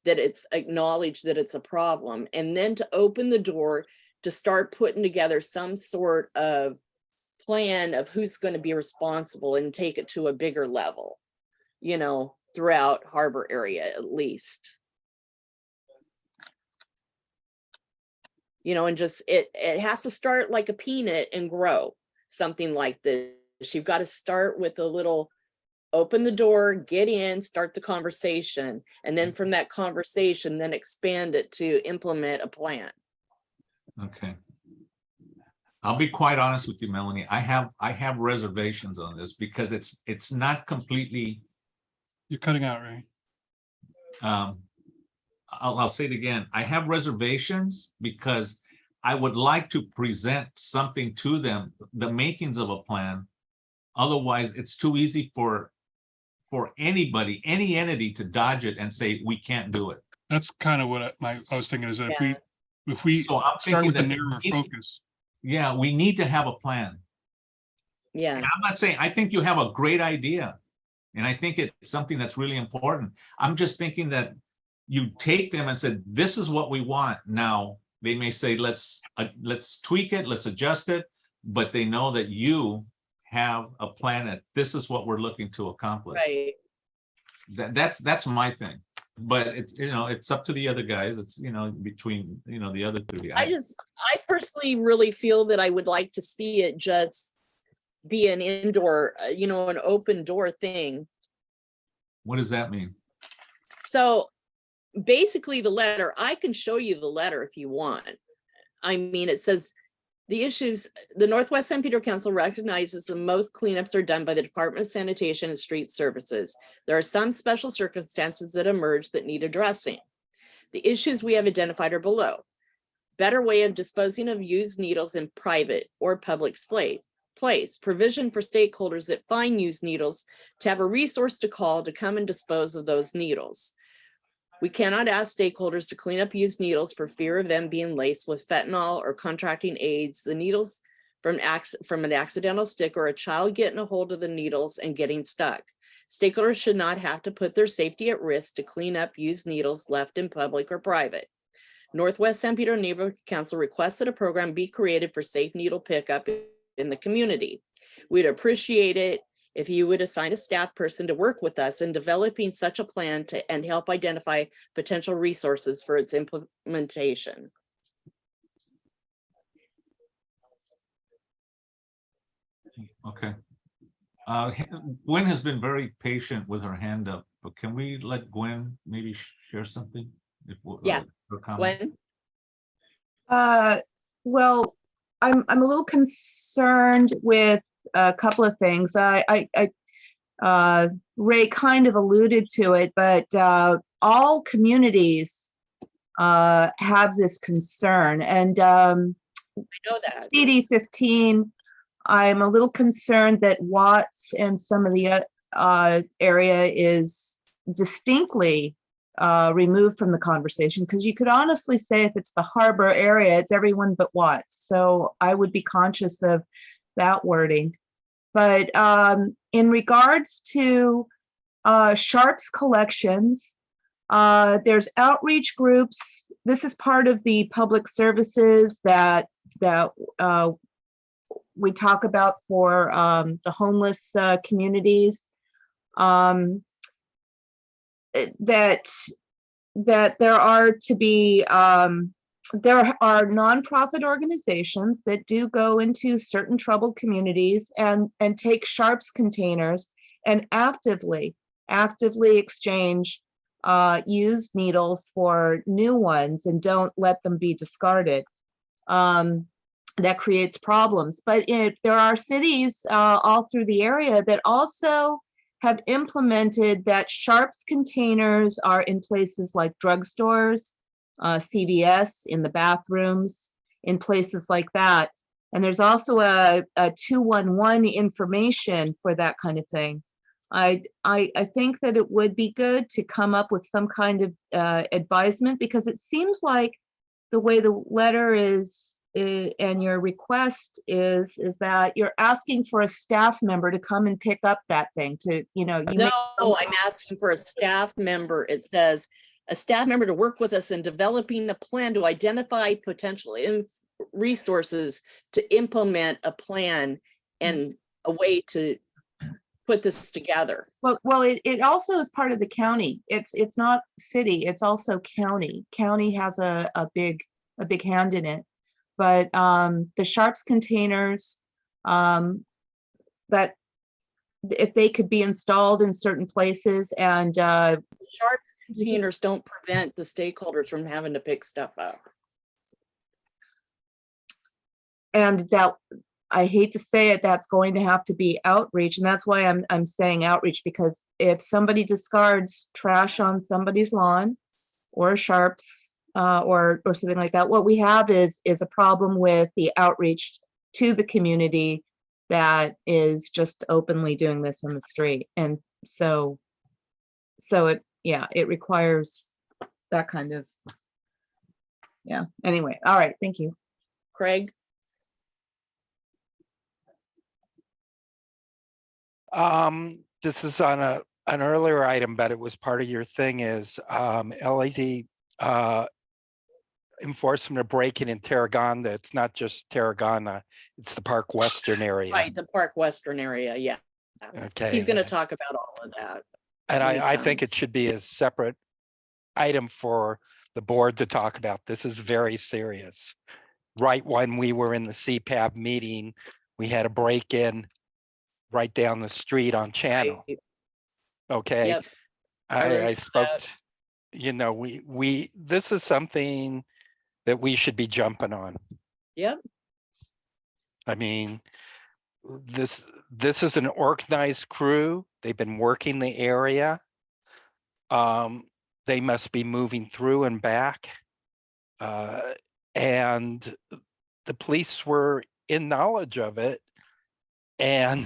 that it's acknowledged that it's a problem, and then to open the door to start putting together some sort of plan of who's going to be responsible and take it to a bigger level, you know, throughout Harbor area at least. You know, and just it has to start like a peanut and grow, something like this. You've got to start with a little, open the door, get in, start the conversation, and then from that conversation, then expand it to implement a plan. Okay. I'll be quite honest with you, Melanie. I have reservations on this because it's not completely, You're cutting out, Ray. I'll say it again. I have reservations because I would like to present something to them, the makings of a plan. Otherwise, it's too easy for anybody, any entity to dodge it and say, we can't do it. That's kind of what I was thinking, is that Yeah. if we So I'm start thinking with a that narrower we- focus, Yeah, we need to have a plan. Yeah, And I'm not saying, I think you have a great idea. And I think it's something that's really important. I'm just thinking that you take them and said, this is what we want. Now, they may say, let's tweak it, let's adjust it, but they know that you have a plan that this is what we're looking to accomplish. right. That's my thing. But it's, you know, it's up to the other guys. It's, you know, between, you know, the other three. I personally really feel that I would like to see it just be an indoor, you know, an open door thing. What does that mean? So basically the letter, I can show you the letter if you want. I mean, it says the issues, the Northwest San Pedro Council recognizes the most cleanups are done by the Department of Sanitation and Street Services. There are some special circumstances that emerge that need addressing. The issues we have identified are below. Better way of disposing of used needles in private or public place, provision for stakeholders that find used needles to have a resource to call to come and dispose of those needles. We cannot ask stakeholders to clean up used needles for fear of them being laced with fentanyl or contracting AIDS. The needles from an accidental stick or a child getting a hold of the needles and getting stuck. Stakeholders should not have to put their safety at risk to clean up used needles left in public or private. Northwest San Pedro Neighborhood Council requests that a program be created for safe needle pickup in the community. We'd appreciate it if you would assign a staff person to work with us in developing such a plan and help identify potential resources for its implementation. Okay. Gwen has been very patient with her hand up, but can we let Gwen maybe share something? Yeah, her comment? Gwen? Well, I'm a little concerned with a couple of things. Ray kind of alluded to it, but all communities have this concern, and I know that. CD 15. I'm a little concerned that Watts and some of the area is distinctly removed from the conversation, because you could honestly say if it's the harbor area, it's everyone but Watts. So I would be conscious of that wording. But in regards to Sharps collections, there's outreach groups. This is part of the public services that we talk about for the homeless communities. That there are to be, there are nonprofit organizations that do go into certain troubled communities and take Sharps containers and actively exchange used needles for new ones and don't let them be discarded. That creates problems. But there are cities all through the area that also have implemented that sharps containers are in places like drugstores, CVS, in the bathrooms, in places like that. And there's also a 211 information for that kind of thing. I think that it would be good to come up with some kind of advisement, because it seems like the way the letter is and your request is that you're asking for a staff member to come and pick up that thing to, you know, you No, make. I'm asking for a staff member. It says a staff member to work with us in developing a plan to identify potential resources to implement a plan and a way to put this together. Well, it also is part of the county. It's not city, it's also county. County has a big hand in it. But the sharps containers, that if they could be installed in certain places, and Sharp containers don't prevent the stakeholders from having to pick stuff up. and that, I hate to say it, that's going to have to be outreach, and that's why I'm saying outreach, because if somebody discards trash on somebody's lawn or sharps or something like that, what we have is a problem with the outreach to the community that is just openly doing this in the street. And so it requires that kind of, anyway. All right, thank you. Craig? This is on an earlier item, but it was part of your thing, is LED enforcement of break-in in Tarragona. It's not just Tarragona, it's the Park Western area. Right, the Park Western area, yeah. Okay. He's gonna talk about all of that. And when he I think it comes. should be a separate item for the board to talk about. This is very serious. Right when we were in the CPAB meeting, we had a break-in right down the street on Channel. Right. Okay. Yep. I remember spoke, that. this is something that we should be jumping on. Yep, I mean, this is an organized crew. They've been working the area. They must be moving through and back. And the police were in knowledge of it and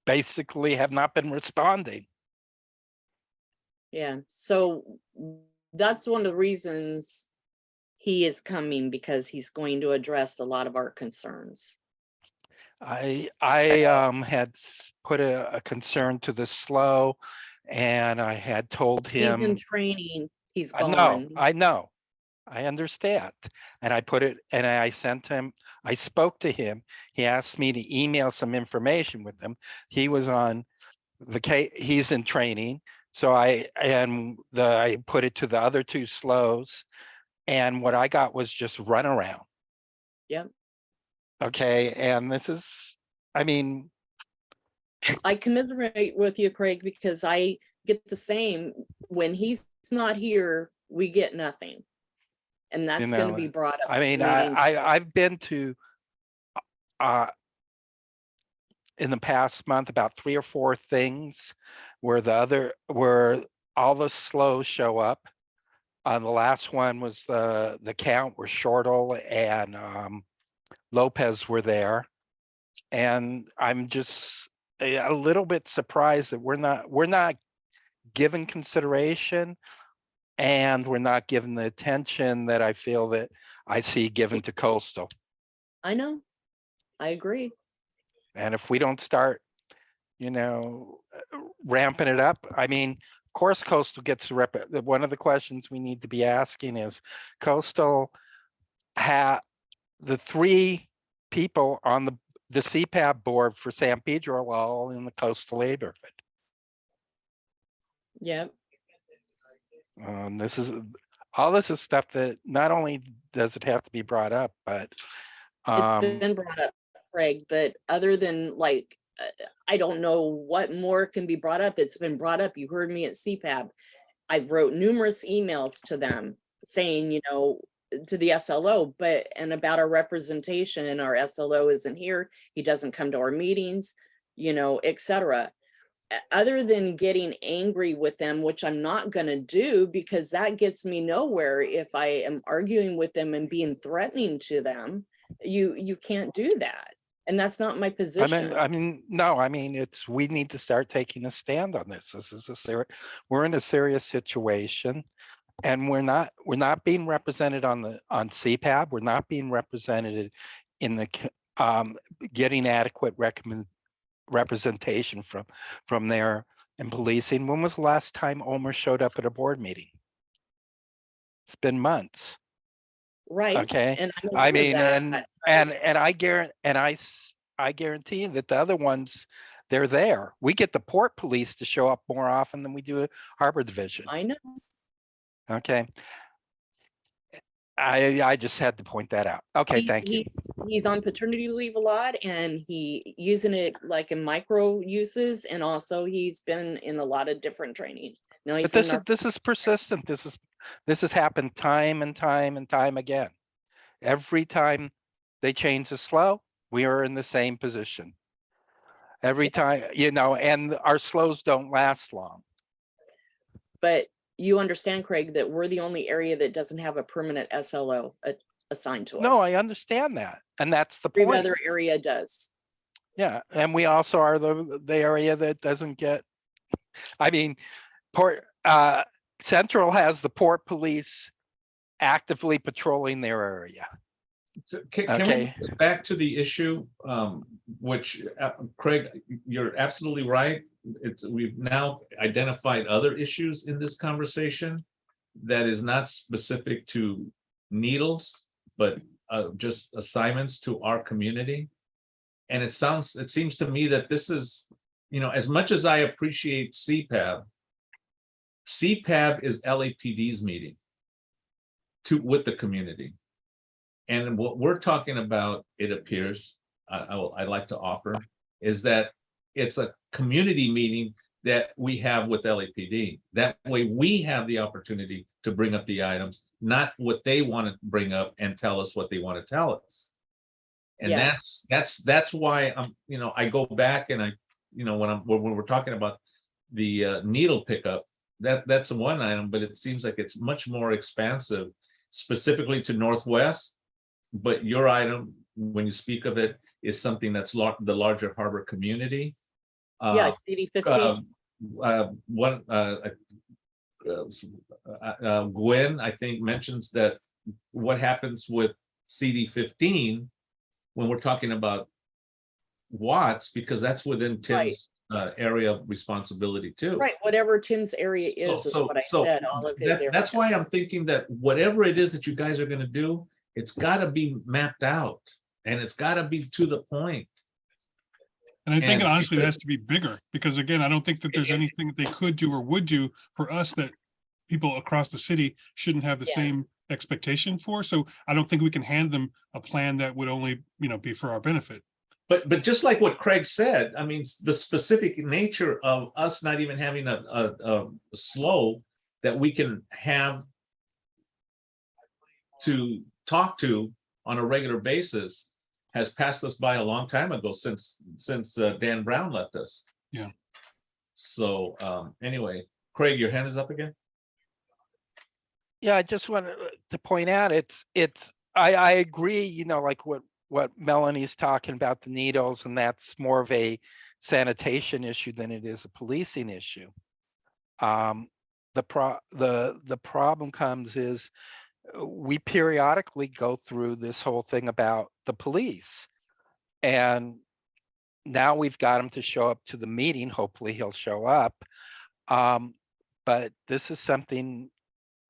basically have not been responding. yeah, so that's one of the reasons he is coming, because he's going to address a lot of our concerns. I had put a concern to the SLO, and I had told He's in him, training, he's I gone. know, I understand. And I put it, and I sent him, I spoke to him. He asked me to email some information with him. He was on he's in training. So I put it to the other two SLOs, and what I got was just runaround. Yep. Okay, and this is, I mean, I commiserate with you, Craig, because I get the same. When he's not here, we get nothing. And that's going to be brought up. I mean, at meetings. I've been to in the past month about 3 or 4 things where all the SLOs show up. The last one was the count where Shortle and Lopez were there, and I'm just a little bit surprised that we're not given consideration, and we're not given the attention that I feel that I see given to coastal. I know, I agree. And if we don't start, ramping it up, I mean, of course, coastal gets one of the questions we need to be asking is, coastal the 3 people on the CPAB board for San Pedro are all in the coastal neighborhood. Yep. This is stuff that not only does it have to be brought up, but It's been brought up, Craig, but other than I don't know what more can be brought up. It's been brought up. You heard me at CPAB. I've wrote numerous emails to them saying, to the SLO, and about our representation, and our SLO isn't here. He doesn't come to our meetings, etc. other than getting angry with them, which I'm not gonna do because that gets me nowhere. If I am arguing with them and being threatening to them, you can't do that. And that's not my position. No, I mean, we need to start taking a stand on this. This is we're in a serious situation. And we're not being represented on CPAB. We're not being represented in the getting adequate representation from there in policing. When was the last time Omer showed up at a board meeting? It's been months. Right. Okay. And I'm I aware of mean, that. and I guarantee you that the other ones, they're there. We get the port police to show up more often than we do Harbor Division. I know. Okay. I just had to point that out. Okay, thank you. He's on paternity leave a lot and he using it like in micro uses, and also he's been in a lot of different training. No, But this is persistent. This has happened time and time and time again. Every time they change the slow, we are in the same position. Every time, and our slows don't last long. But you understand, Craig, that we're the only area that doesn't have a permanent SLO assigned to us. No, I understand that. And that's the Every point. other area does. Yeah, and we also are the area that doesn't get, I mean, Central has the port police actively patrolling their area. So can Okay. we get back to the issue, which Craig, you're absolutely right. We've now identified other issues in this conversation that is not specific to needles, but just assignments to our community. And it seems to me that this is, as much as I appreciate CPAB is LAPD's meeting with the community. And what we're talking about, it appears, I'd like to offer, is that it's a community meeting that we have with LAPD. That way we have the opportunity to bring up the items, not what they want to bring up and tell us what they want to tell us. And Yeah. that's why I go back and when we're talking about the needle pickup, that's one item, but it seems like it's much more expansive, specifically to Northwest. But your item, when you speak of it, is something that's the larger harbor community. Yeah, CD 15. Gwen, I think, mentions that what happens with CD 15 when we're talking about watts, because that's within Tim's area of responsibility too. Right, whatever Tim's area is what I said, all of his area. That's why I'm thinking that whatever it is that you guys are going to do, it's got to be mapped out and it's got to be to the point. And I think honestly, it has to be bigger because again, I don't think that there's anything that they could do or would do for us that people across the city shouldn't have the same expectation for. So I don't think we can hand them a plan that would only, be for our benefit. But just like what Craig said, I mean, the specific nature of us not even having a slow that we can have to talk to on a regular basis has passed us by a long time ago since Dan Brown left us. Yeah. So anyway, Craig, your hand is up again. Yeah, I just wanted to point out I agree, like what Melanie's talking about, the needles, and that's more of a sanitation issue than it is a policing issue. The problem comes is we periodically go through this whole thing about the police, and now we've got him to show up to the meeting. Hopefully he'll show up. But this is something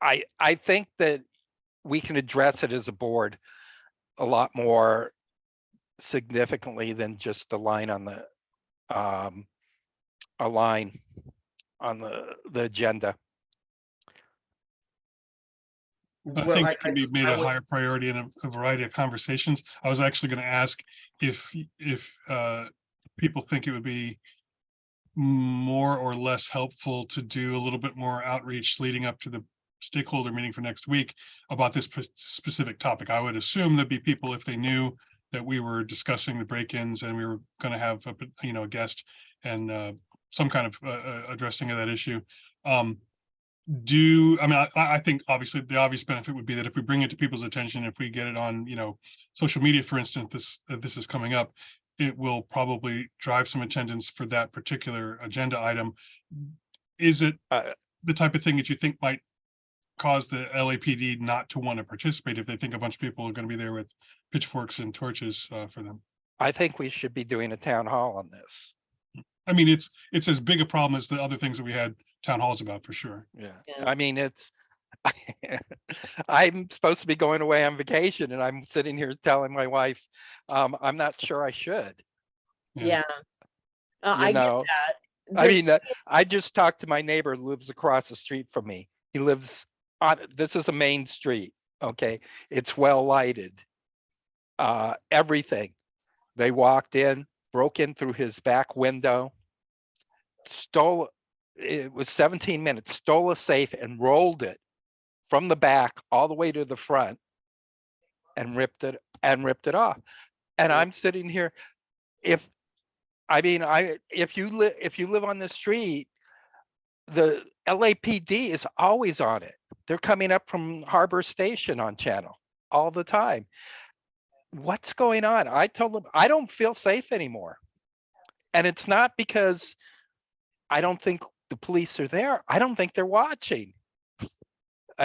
I think that we can address it as a board a lot more significantly than just the line on the the agenda. I think it can be made a higher priority in a variety of conversations. I was actually going to ask if people think it would be more or less helpful to do a little bit more outreach leading up to the stakeholder meeting for next week about this specific topic. I would assume there'd be people, if they knew that we were discussing the break-ins and we were going to have a guest and some kind of addressing of that issue. I mean, I think obviously the obvious benefit would be that if we bring it to people's attention, if we get it on, social media, for instance, this is coming up, it will probably drive some attendance for that particular agenda item. Is it the type of thing that you think might cause the LAPD not to want to participate if they think a bunch of people are going to be there with pitchforks and torches for them? I think we should be doing a town hall on this. I mean, it's as big a problem as the other things that we had town halls about, for sure. Yeah, Yeah. I mean, I'm supposed to be going away on vacation and I'm sitting here telling my wife, I'm not sure I should. Yeah. You I get know, that. I The mean, thing is- I just talked to my neighbor who lives across the street from me. He lives on, this is a main street, okay? It's well lighted. Everything. They walked in, broke in through his back window, stole, it was 17 minutes, stole a safe and rolled it from the back all the way to the front and ripped it off. And Yeah. I'm sitting here, if you live on the street, the LAPD is always on it. They're coming up from Harbor Station on channel all the time. What's going on? I told them I don't feel safe anymore. And it's not because I don't think the police are there. I don't think they're watching.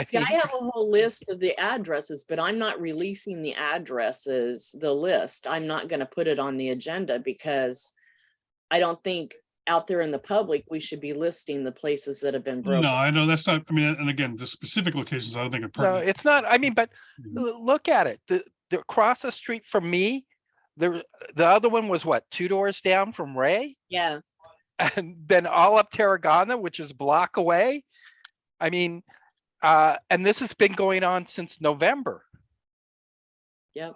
See, I have a whole list of the addresses, but I'm not releasing the addresses, the list. I'm not going to put it on the agenda because I don't think out there in the public, we should be listing the places that have been broken. No, I know that's not, I mean, and again, the specific locations, I don't think are No, pertinent. it's not. I mean, but Mhm. look at it. The across the street from me, the other one was what, 2 doors down from Ray? Yeah. And then all up Tarragona, which is a block away. I mean, and this has been going on since November. Yep.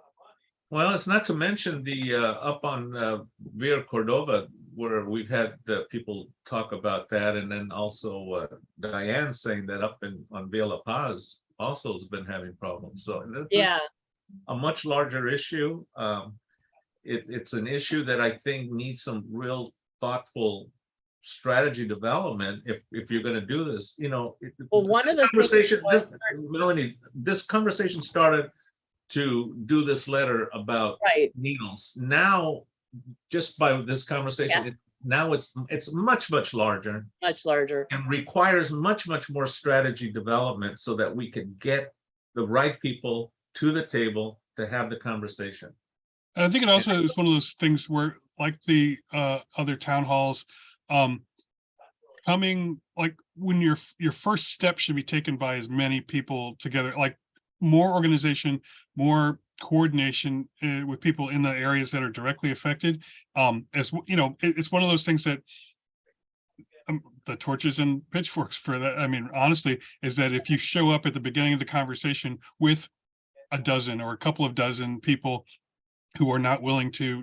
Well, it's not to mention the up on Via Cordova, where we've had people talk about that, and then also Diane saying that up on Via La Paz also has been having problems. So this Yeah. is a much larger issue. It's an issue that I think needs some real thoughtful strategy development if you're going to do this. Well, one of the things conversation, was- Melanie, this conversation started to do this letter about Right. needles. Now, just by this conversation, now it's much larger Much larger. and requires much more strategy development so that we can get the right people to the table to have the conversation. And I think it also is one of those things where, like the other town halls, coming, like when your first step should be taken by as many people together, like more organization, more coordination with people in the areas that are directly affected. As you know, it's one of those things that the torches and pitchforks for that. I mean, honestly, is that if you show up at the beginning of the conversation with a dozen or a couple of dozen people who are not willing to,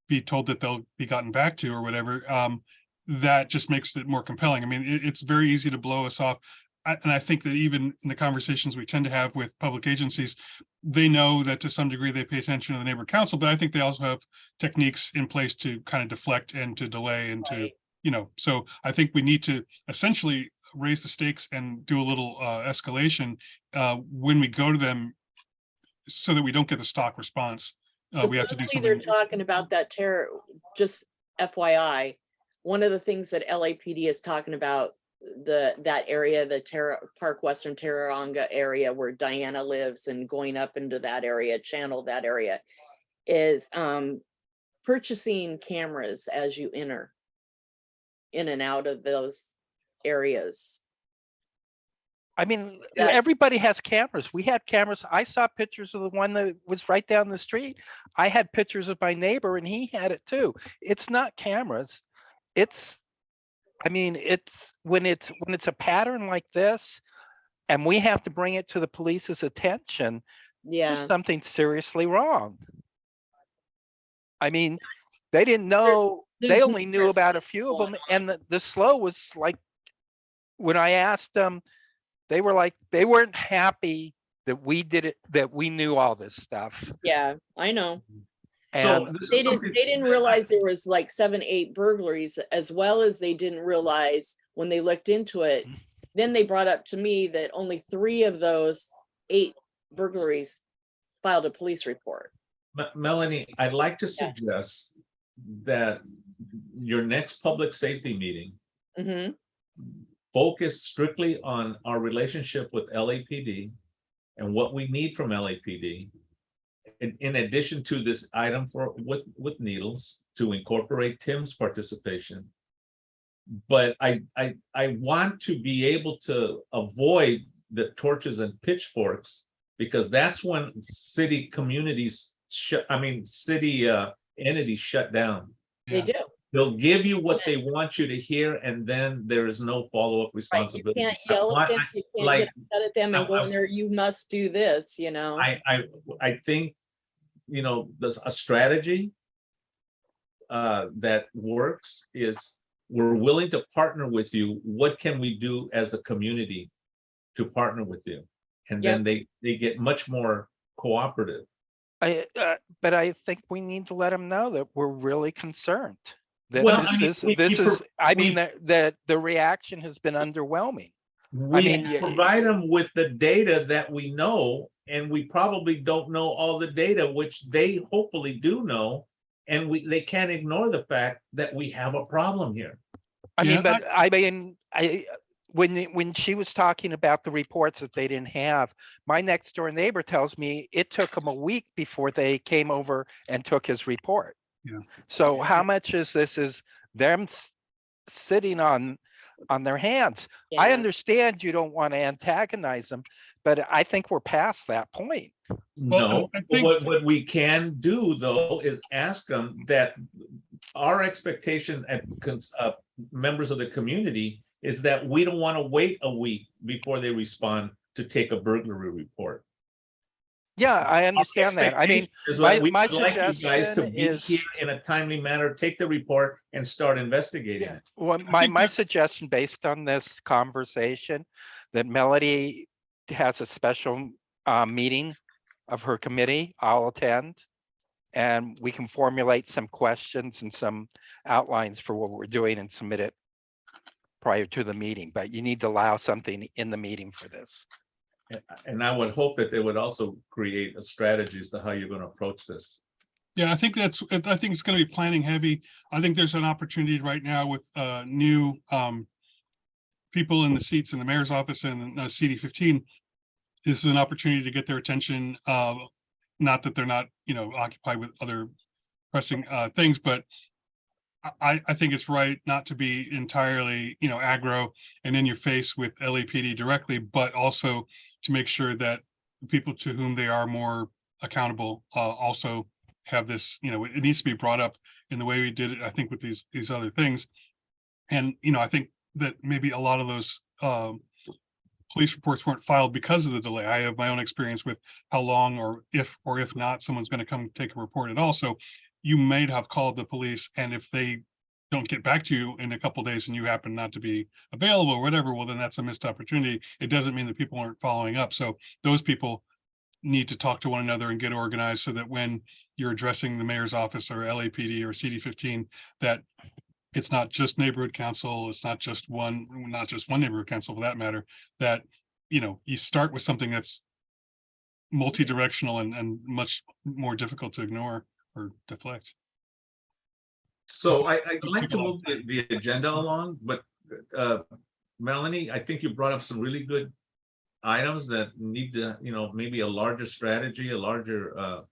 be told that they'll be gotten back to or whatever, that just makes it more compelling. I mean, it's very easy to blow us off. And I think that even in the conversations we tend to have with public agencies, they know that to some degree they pay attention to the neighborhood council, but I think they also have techniques in place to kind of deflect and to delay and to, so I think we need to essentially raise the stakes and do a little escalation when we go to them so that we don't get the stock response. We have to do Supposedly they're something. talking about that terror, just FYI. One of the things that LAPD is talking about, that area, the Park Western Tarragona area where Diana lives and going up into that area, channel that area, is purchasing cameras as you enter in and out of those areas. I mean, That- everybody has cameras. We had cameras. I saw pictures of the one that was right down the street. I had pictures of my neighbor and he had it too. It's not cameras. It's when it's a pattern like this and we have to bring it to the police's attention, there's Yeah. something seriously wrong. I mean, they didn't know, they there's only knew numerous about a things few of going them. And the slow was like, when I asked them, they were like, they weren't happy that we did it, that we knew all this stuff. Yeah, I know. So And this They is didn't, something. they didn't realize there was like 7, 8 burglaries, as well as they didn't realize when they looked into it. Then they brought up to me that only 3 of those 8 burglaries filed a police report. Melanie, I'd like to Yeah. suggest that your next public safety meeting Hmm. focus strictly on our relationship with LAPD and what we need from LAPD. In addition to this item with needles, to incorporate Tim's participation. But I want to be able to avoid the torches and pitchforks, because that's when city communities city entities shut down. They do. They'll give you what they want you to hear, and then there is no follow-up Right, you responsibility. can't yell at them, you can't like- get upset at them and go in there, you must do this, you know? I think, there's a strategy that works is we're willing to partner with you. What can we do as a community to partner with you? And then they get much more cooperative. but I think we need to let them know that we're really concerned. That Well, this we- is, we- I mean, that the reaction has been underwhelming. We mean, yeah, provide them with the data that we know, and we probably don't know all the data, which they hopefully do know. And they can't ignore the fact that we have a problem here. When she was talking about the reports that they didn't have, my next door neighbor tells me it took them a week before they came over and took his report. Yeah. So how much is them sitting on their hands? I Yeah. understand you don't want to antagonize them, but I think we're past that point. Well, No, I think- what we can do though is ask them that our expectation at members of the community is that we don't want to wait a week before they respond to take a burglary report. Yeah, I understand that. I mean, Is my- that we my would like you guys to suggestion be is- here in a timely manner, take the report and start investigating it. well, my suggestion based on this conversation, that Melody has a special meeting of her committee, I'll attend. And we can formulate some questions and some outlines for what we're doing and submit it prior to the meeting, but you need to allow something in the meeting for this. And I would hope that they would also create a strategy as to how you're going to approach this. Yeah, I think it's going to be planning heavy. I think there's an opportunity right now with new people in the seats in the mayor's office and CD15. This is an opportunity to get their attention. Not that they're not, occupied with other pressing things, but I think it's right not to be entirely, aggro and in your face with LAPD directly, but also to make sure that the people to whom they are more accountable also have this, it needs to be brought up in the way we did it, I think, with these other things. And, I think that maybe a lot of those police reports weren't filed because of the delay. I have my own experience with how long or if not someone's going to come take a report at all. So you may have called the police, and if they don't get back to you in a couple of days and you happen not to be available or whatever, well, then that's a missed opportunity. It doesn't mean that people aren't following up. So those people need to talk to one another and get organized so that when you're addressing the mayor's office or LAPD or CD15, that it's not just neighborhood council, it's not just one neighborhood council for that matter, that, you start with something that's multi-directional and much more difficult to ignore or deflect. So I'd like to move the agenda along, but Melanie, I think you brought up some really good items that need to, maybe a larger strategy, a larger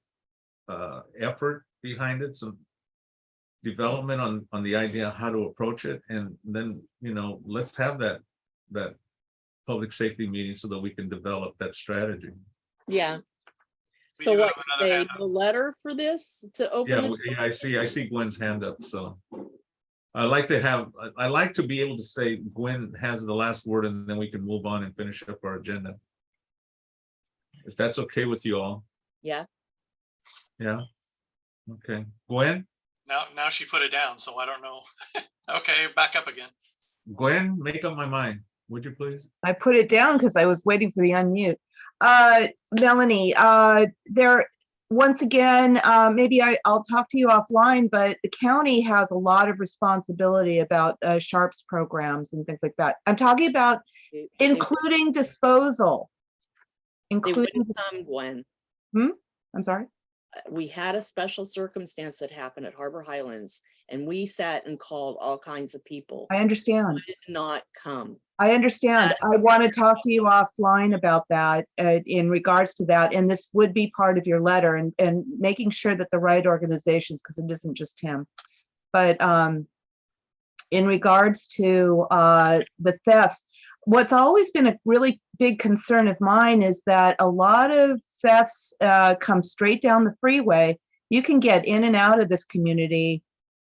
effort behind it, some development on the idea of how to approach it, and then let's have that public safety meeting so that we can develop that strategy. Yeah. We So do what, have another say hand up. the letter for this to open? Yeah, I see Gwen's hand up, so I like to be able to say Gwen has the last word, and then we can move on and finish up our agenda. If that's okay with you all. Yeah. Yeah. Okay, Gwen, Now she put it down, so I don't know. Okay, back up again. Gwen, make up my mind, would you please? I put it down because I was waiting for the unmute. Melanie, once again, maybe I'll talk to you offline, but the county has a lot of responsibility about Sharps programs and things like that. I'm talking about including disposal. They Including, wouldn't come, Gwen. I'm sorry. We had a special circumstance that happened at Harbor Highlands, and we sat and called all kinds of people. I understand. Did not come. I understand. I want to talk to you offline about that in regards to that. And this would be part of your letter and making sure that the right organizations, because it isn't just him. But in regards to the thefts, what's always been a really big concern of mine is that a lot of thefts come straight down the freeway. You can get in and out of this community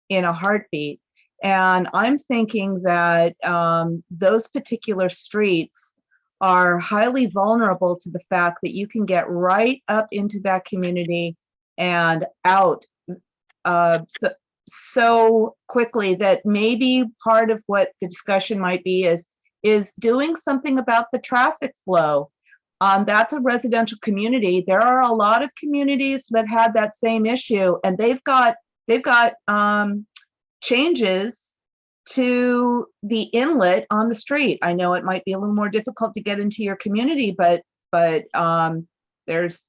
in a heartbeat. And I'm thinking that those particular streets are highly vulnerable to the fact that you can get right up into that community and out so quickly that maybe part of what the discussion might be is doing something about the traffic flow. That's a residential community. There are a lot of communities that had that same issue, and they've got changes to the inlet on the street. I know it might be a little more difficult to get into your community, but there's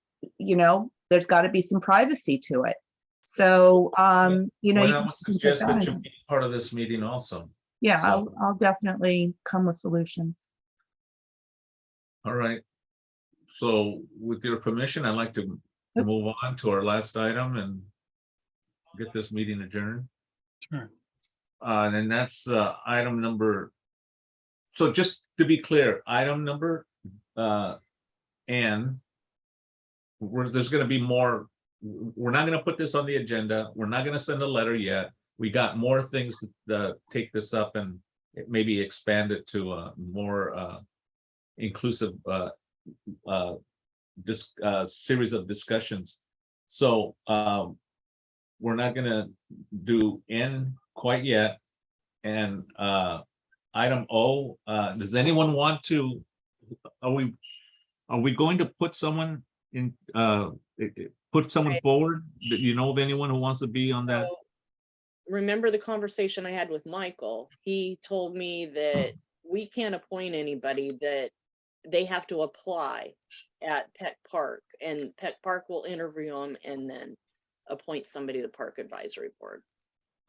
got to be some privacy to it. So Well, you I can would put suggest that that in you there. be part of this meeting also. Yeah, So- I'll definitely come with solutions. All right. So with your permission, I'd like to Yep. move on to our last item and get this meeting adjourned. Sure. And that's item number. So just to be clear, item number N. There's going to be more. We're not going to put this on the agenda. We're not going to send a letter yet. We got more things to take this up and maybe expand it to a more inclusive series of discussions. So we're not going to do N quite yet. And item O, does anyone want to, are we going to put someone in, put someone forward? Do you know of anyone who wants to be on that? So, remember the conversation I had with Michael? He told me that we can't appoint anybody, that they have to apply at Peck Park, and Peck Park will interview them and then appoint somebody to the Park Advisory Board.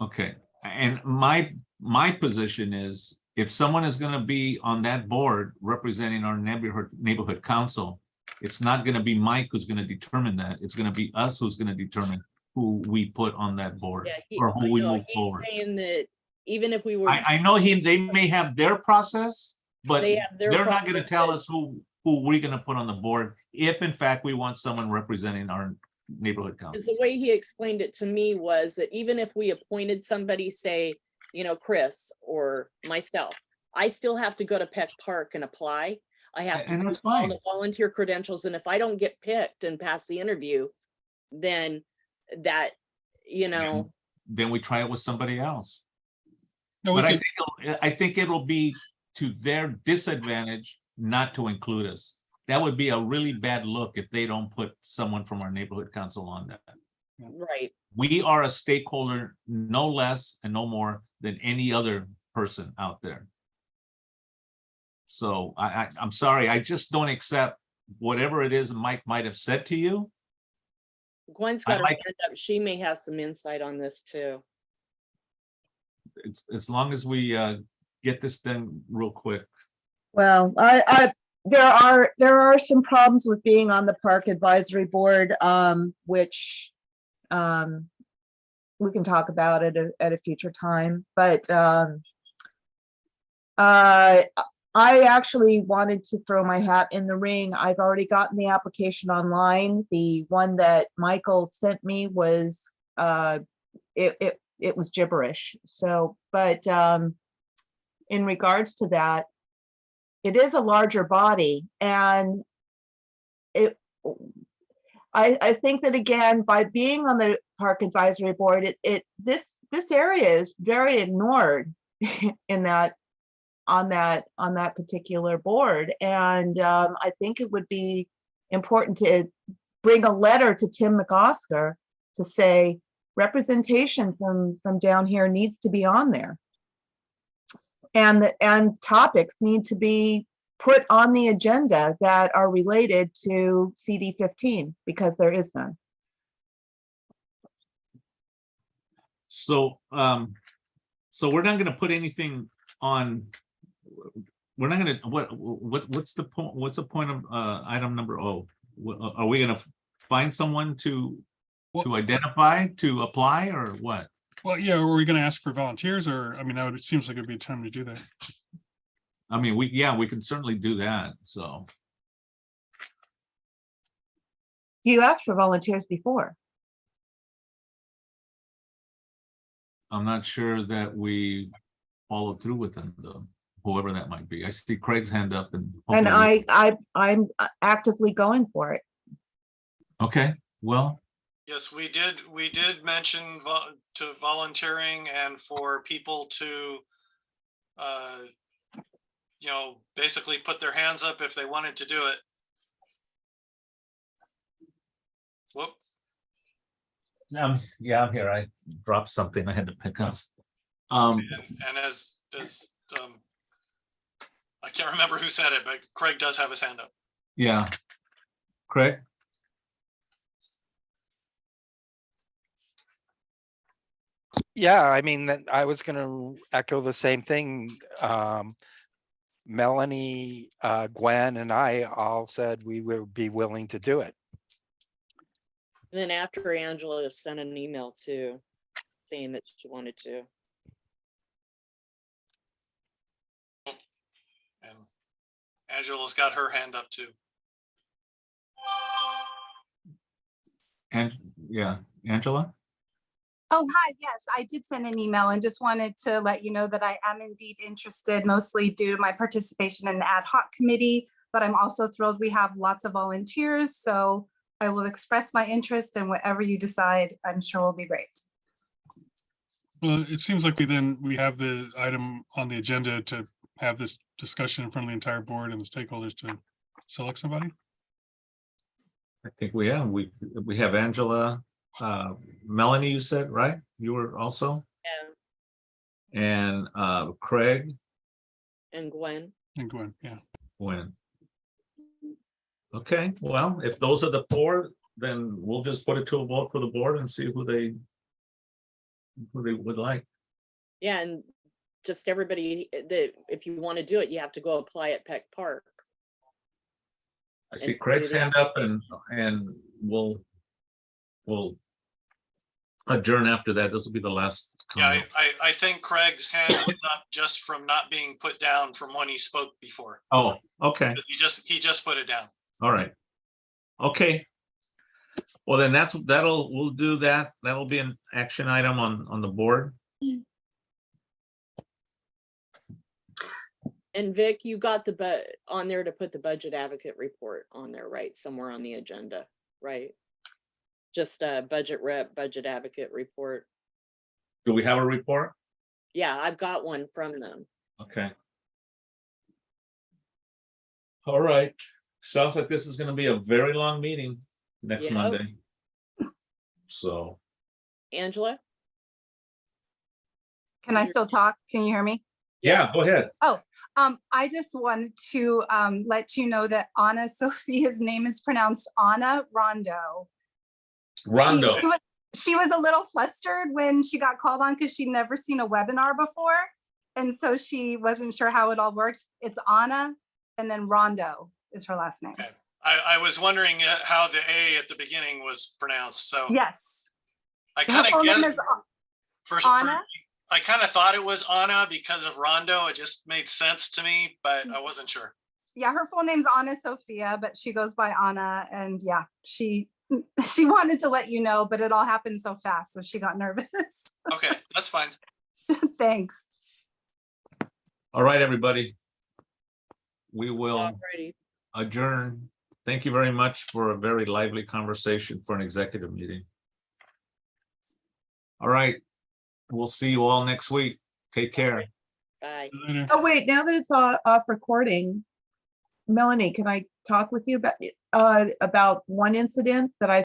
Okay, and my position is, if someone is gonna be on that board representing our neighborhood council, it's not gonna be Mike who's gonna determine that. It's gonna be us who's gonna determine who we put on that board Yeah, or who we I know, move he's forward. saying that even if we were, I know they may have their process, but They have their they're not gonna process, tell but- us who we're gonna put on the board, if in fact we want someone representing our neighborhood council. because the way he explained it to me was that even if we appointed somebody, say, Chris or myself, I still have to go to Peck Park and apply. I have to And do that's all fine. the volunteer credentials, and if I don't get picked and pass the interview, then that, Then we try it with somebody else. No, we But could, I think it'll be to their disadvantage not to include us. That would be a really bad look if they don't put someone from our neighborhood council on that. right. We are a stakeholder, no less and no more than any other person out there. So I'm sorry, I just don't accept whatever it is Mike might have said to you. Gwen's I got her like- hand up. She may have some insight on this too. It's as long as we get this done real quick. Well, there are some problems with being on the Park Advisory Board, which we can talk about it at a future time, but I actually wanted to throw my hat in the ring. I've already gotten the application online. The one that Michael sent me was it was gibberish. So, but in regards to that, it is a larger body, and I think that, again, by being on the Park Advisory Board, this area is very ignored in that on that particular board, and I think it would be important to bring a letter to Tim McOsker to say representation from down here needs to be on there. And topics need to be put on the agenda that are related to CD 15 because there is none. So, so we're not gonna put anything on. We're not gonna, what's the point, what's the point of, item number O? Are we gonna find someone to identify, to apply, or what? Well, yeah, were we gonna ask for volunteers or, I mean, it seems like it'd be time to do that. I mean, we can certainly do that, so. You asked for volunteers before. I'm not sure that we followed through with them, though, whoever that might be. I see Craig's hand up and. And hopefully- I'm actively going for it. Okay, well, Yes, we did mention to volunteering and for people to, you know, basically put their hands up if they wanted to do it. Whoop. yeah, I'm here. I dropped something I had to pick up. And as I can't remember who said it, but Craig does have his hand up. Yeah. Craig? Yeah, I mean, I was gonna echo the same thing. Melanie, Gwen and I all said we would be willing to do it. And then after Angela sent an email too, saying that she wanted to. And Angela's got her hand up too. And yeah, Angela? Oh, hi. Yes, I did send an email and just wanted to let you know that I am indeed interested, mostly due to my participation in the ad hoc committee, but I'm also thrilled we have lots of volunteers. So I will express my interest, and whatever you decide, I'm sure will be great. Well, it seems like we have the item on the agenda to have this discussion in front of the entire board and the stakeholders to select somebody. I think we have Angela, Melanie, you said, right? You were also? Yeah. And Craig? And Gwen. And Gwen, yeah. Gwen. Okay, well, if those are the four, then we'll just put it to a vote for the board and see who they would like. Yeah, and just everybody that if you want to do it, you have to go apply at Peck Park. I see And Craig's do the hand up and we'll adjourn after that. This will be the last Yeah, comment. I think Craig's hand was up just from not being put down from when he spoke before. Oh, okay, He just put it down. all right. Okay. Well, then we'll do that. That'll be an action item on the board. And Vic, you got on there to put the budget advocate report on there, right? Somewhere on the agenda, right? Just a budget advocate report. Do we have a report? Yeah, I've got one from them. Okay. All right. Sounds like this is gonna be a very long meeting next Yep. Monday. So, Angela? Can I still talk? Can you hear me? yeah, go ahead. I just wanted to let you know that Anna Sophia's name is pronounced Anna Rondo. Rondo. She was a little flustered when she got called on because she'd never seen a webinar before. And so she wasn't sure how it all works. It's Anna and then Rondo is her last name. Okay. I was wondering how the A at the beginning was pronounced, so. Yes. I Her kind full of name guessed. is Anna. I kind of thought it was Anna because of Rondo. It just made sense to me, but I wasn't sure. Yeah, her full name's Anna Sophia, but she goes by Anna. And yeah, she wanted to let you know, but it all happened so fast, so she got nervous. Okay, that's fine. Thanks. All right, everybody. We will Alrighty. adjourn. Thank you very much for a very lively conversation for an executive meeting. All right. We'll see you all next week. Take care. Bye. Later. Oh, wait, now that it's off recording, Melanie, can I talk with you about one incident that I